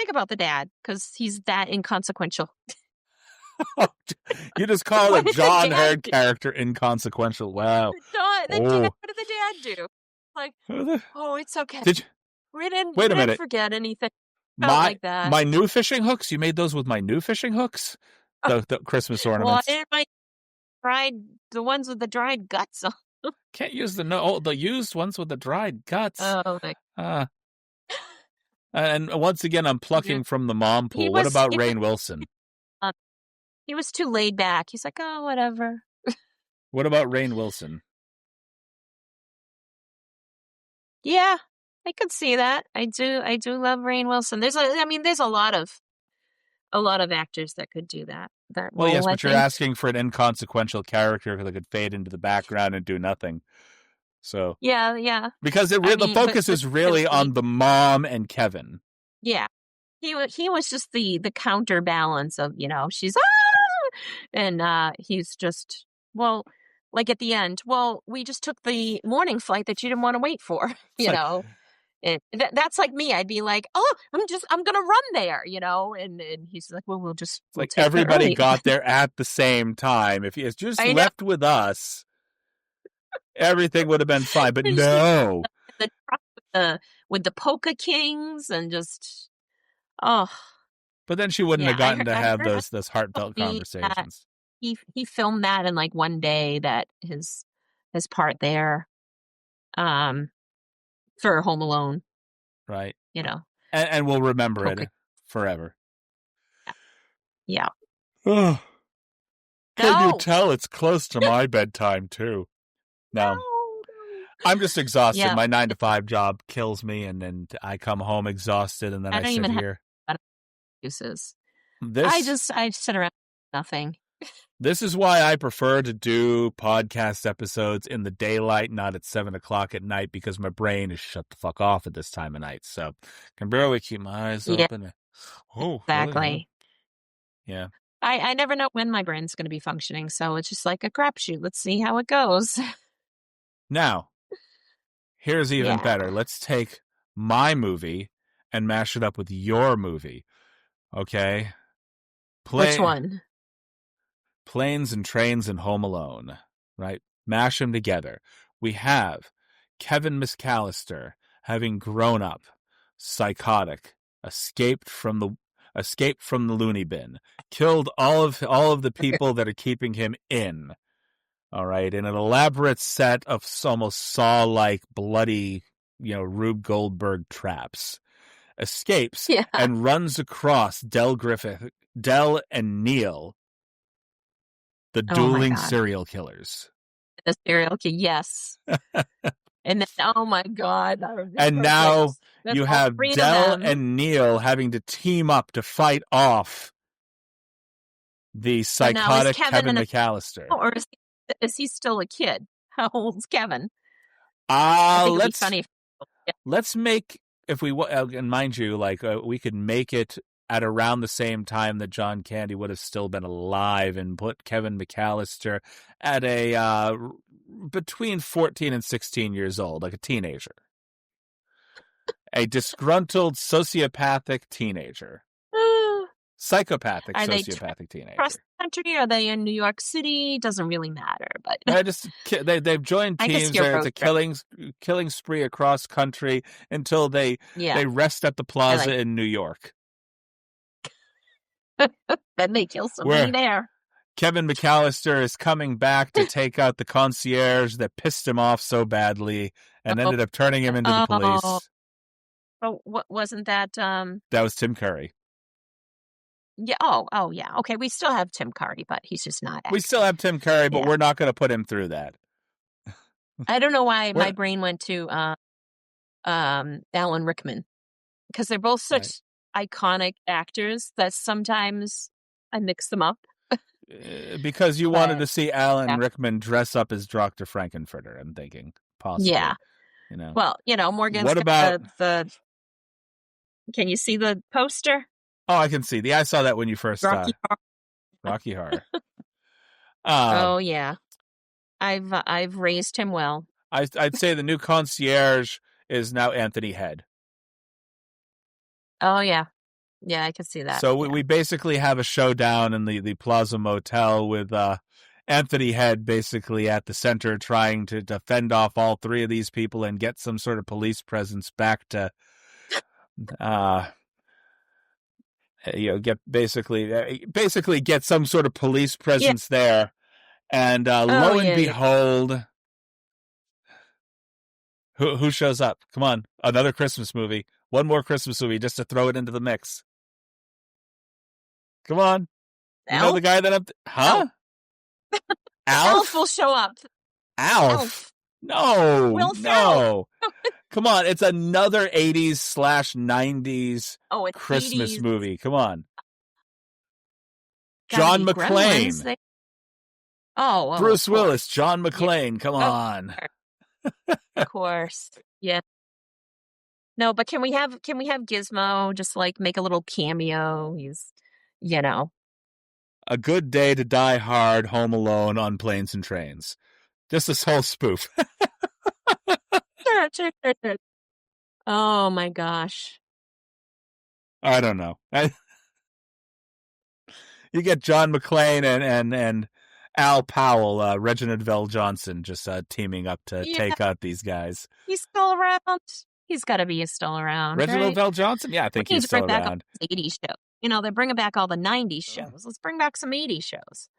about the dad because he's that inconsequential. You just call a John Hurd character inconsequential. Wow. What did the dad do? Like, it's okay. We didn't forget anything. Like that. My new fishing hooks? You made those with my new fishing hooks? The Christmas ornaments. Well, the ones with the dried guts on. Can't use the used ones with the dried guts. Oh my. And once again, I'm plucking from the mom pool. What about Rainn Wilson? He was too laid back. He's like, oh, whatever. What about Rainn Wilson? Yeah, I could see that. I do love Rainn Wilson. There's a lot of actors that could do that Well, yes, role, I but you're think. asking for an inconsequential character that could fade into the background and do nothing. So, Yeah. because I the mean, focus but is really on the mom and Kevin. yeah. He was just the counterbalance of, she's and he's just, well, like at the end, well, we just took the morning flight that you didn't want to wait for, It's like, And that's like me. I'd be like, oh, I'm gonna run there, and he's like, well, we'll like take the everybody early. got there at the same time. If he had just I know. left with us, everything would have been fine. But And just no. the truck with the Polka Kings and just, oh But then she wouldn't yeah, have gotten to I have heard those heartfelt that conversations. he filmed that in like one day, that his part there, um for Home Alone, Right. you know. And we'll remember Polka. it forever. Yeah. Oh, can you No. tell it's close to my bedtime too? No. I'm just exhausted. Yeah. My 9-to-5 job kills me, and then I come home exhausted, and then I don't sit even here. have excuses. This I sit around nothing. This is why I prefer to do podcast episodes in the daylight, not at 7 o'clock at night, because my brain is shut the fuck off at this time of night. So I can barely keep my eyes Yeah, open. Oh, exactly. really? Yeah. I never know when my brain's going to be functioning, so it's just like a crapshoot. Let's see how it goes. Now, here's even Yeah. better. Let's take my movie and mash it up with your movie. Okay? Which one? Planes and Trains and Home Alone, right? Mash them together. We have Kevin McAllister having grown up, psychotic, escaped from the loony bin, killed all of the people that are keeping him in. All right, in an elaborate set of almost Saw-like bloody, Rube Goldberg traps. Escapes Yeah. and runs across Del and Neil, the dueling serial killers. The serial killer, yes. And then, oh my God. And now you have Del and Neil having to team up to fight off the psychotic Kevin McAllister. Or is he still a kid? How old's Kevin? I think it'd be funny. Let's make, if we and mind you, like we could make it at around the same time that John Candy would have still been alive, and put Kevin McAllister at a between 14 and 16 years old, like a teenager. A disgruntled sociopathic teenager. Psychopathic sociopathic teenager. Across the country? Are they in New York City? Doesn't really matter, but they've joined teams. It's a killing spree across country until they rest at the plaza in New York. Then they kill somebody there. Kevin McAllister is coming back to take out the concierge that pissed him off so badly and ended up turning him into the police. Oh, what wasn't that? That was Tim Curry. Yeah. Oh, yeah. Okay, we still have Tim Curry, but he's just not acting. We still have Tim Curry, but we're not going to put him through that. I don't know why my brain went to Alan Rickman, because they're both such iconic actors that sometimes I mix them up. Because you wanted to see Alan Rickman dress up as Dr. Frankenfurter, I'm thinking, possibly. Yeah. Well, Morgan's what about the can you see the poster? Oh, I can see. I saw that when you first Rocky Horror. Oh yeah, I've raised him well. I'd say the new concierge is now Anthony Head. Oh yeah, I can see that. So we basically have a showdown in the Plaza Motel with Anthony Head basically at the center, trying to fend off all three of these people and get some sort of police presence back to. Get some sort of police presence there, and lo and behold, who shows up? Come on, another Christmas movie, one more Christmas movie, just to throw it into the mix. Come on, you know the guy that Alf will show up. Alf. No, Will Ferrell. no. Come on, it's another 80s/90s Oh, it's Christmas 80s. movie. Come on. Gotta John be McClane. Gremlins. Oh, Bruce of course. Willis, John McClane. Come on. Of course. Yeah. No, but can we have Gizmo just like make a little cameo? He's, you know. A Good Day to Die Hard, Home Alone on Planes and Trains. Just this whole spoof. Oh my gosh. I don't know. You get John McClane and Al Powell, Reginald Vell Johnson, just teaming up to take out these guys. He's still around. He's got to be still around. Reginald right? Vell Johnson? Yeah, I think he's still back around. All the 80s shows. You know, they're bringing back all the 90s shows. Let's bring back some 80s shows.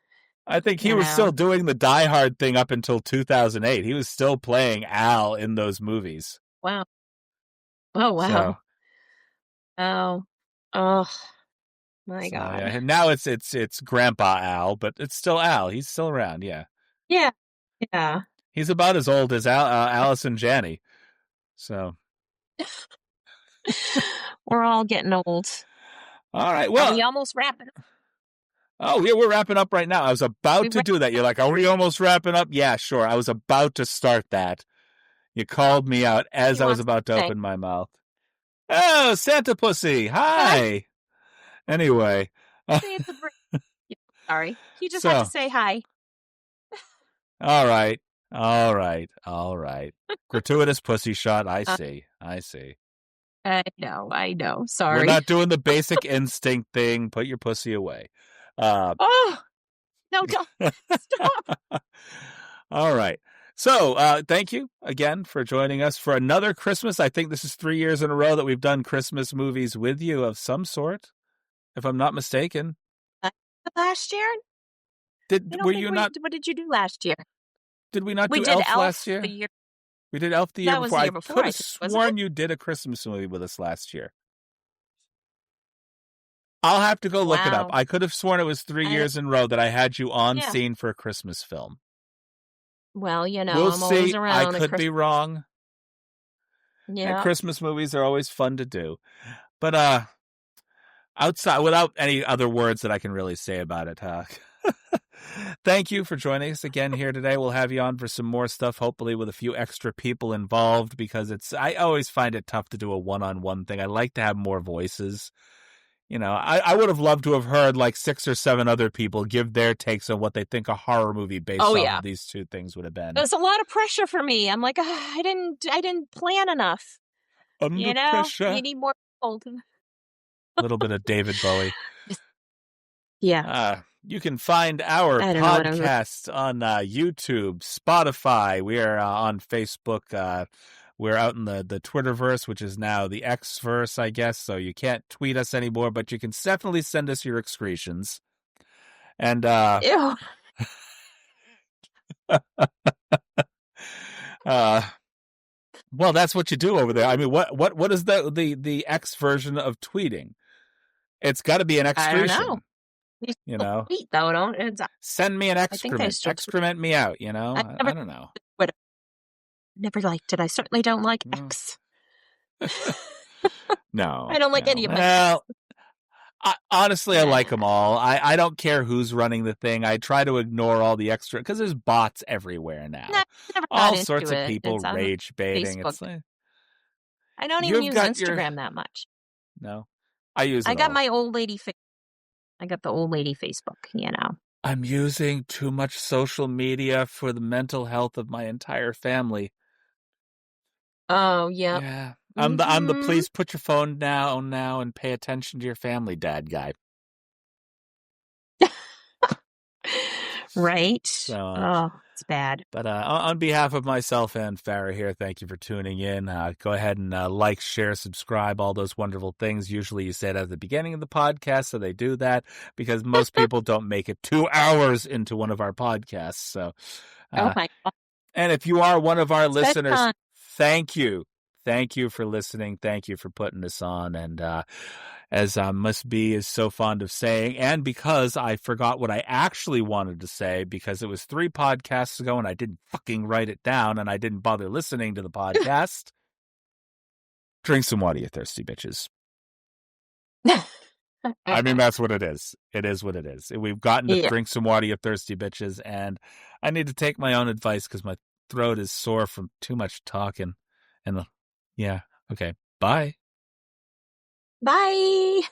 I think he was still doing the Die Hard thing up until 2008. He was still playing Al in those movies. Wow. Oh, wow. So, oh, my God. Yeah. Now it's Grandpa Al, but it's still Al. He's still around, yeah. Yeah. Yeah. He's about as old as Allison Janney. So. We're all getting old. All right, well. Are we almost wrapping up? Oh, yeah, we're wrapping up right now. I was about to do that. You're like, are we almost wrapping up? Yeah, sure. I was about to start that. You called me out as I was about to open my mouth. Oh, Santa Pussy. Hi. Anyway. Sorry. You just have to say hi. All right. Gratuitous pussy shot. I see. I know. Sorry. We're not doing the basic instinct thing. Put your pussy away. Oh, no, don't. Stop. All right. So, thank you again for joining us for another Christmas. I think this is 3 years in a row that we've done Christmas movies with you of some sort, if I'm not mistaken. Last year? What did you do last year? Did we not do Elf last year? We did Elf the year before. The year before. I could have sworn you did a Christmas movie with us last year. I'll have to go look it up. I could have sworn it was 3 years in a row that I had you on scene for a Christmas film. Well, we'll I'm see. Always around. I could be wrong. Yeah. And Christmas movies are always fun to do. But outside, without any other words that I can really say about it, thank you for joining us again here today. We'll have you on for some more stuff, hopefully with a few extra people involved, because I always find it tough to do a one-on-one thing. I like to have more voices. I would have loved to have heard like 6 or 7 other people give their takes on what they think a horror movie based off of these two things would have been. There's a lot of pressure for me. I'm like, I didn't plan enough. Under pressure. You need more people. A little bit of David Bowie. Yeah. You can find our podcast on YouTube, Spotify. We are on Facebook. We're out in the Twitterverse, which is now the Xverse, I guess. So you can't tweet us anymore, but you can definitely send us your excretions. And ew. Well, that's what you do over there. I mean, what is the X version of tweeting? It's got to be an excretion. I don't know. Tweet, though, don't send me an excrement. Excrement me out. I don't know. Never liked it. I certainly don't like X. No. I don't like any of them. Well, honestly, I like them all. I don't care who's running the thing. I try to ignore all the extra, because there's bots everywhere now. All sorts of people rage baiting. It's like, I don't even use Instagram that much. No, I use it I got my old lady I got the old lady Facebook, I'm using too much social media for the mental health of my entire family. Oh, yeah. Yeah. I'm the please put your phone down now and pay attention to your family dad guy. Right. So, it's bad. But on behalf of myself and Fara here, thank you for tuning in. Go ahead and like, share, subscribe, all those wonderful things. Usually you say it at the beginning of the podcast, so they do that because most people don't make it 2 hours into one of our podcasts. So, oh my God. And if you are one of our listeners, thank you. thank you for listening. Thank you for putting this on. And as Must Be is so fond of saying, and because I forgot what I actually wanted to say because it was 3 podcasts ago and I didn't fucking write it down and I didn't bother listening to the podcast. Drink some water, you thirsty bitches. I mean, that's what it is. It is what it is. We've gotten to drink some water, you thirsty bitches, and I need to take my own advice because my throat is sore from too much talking. And yeah, okay, bye. Bye.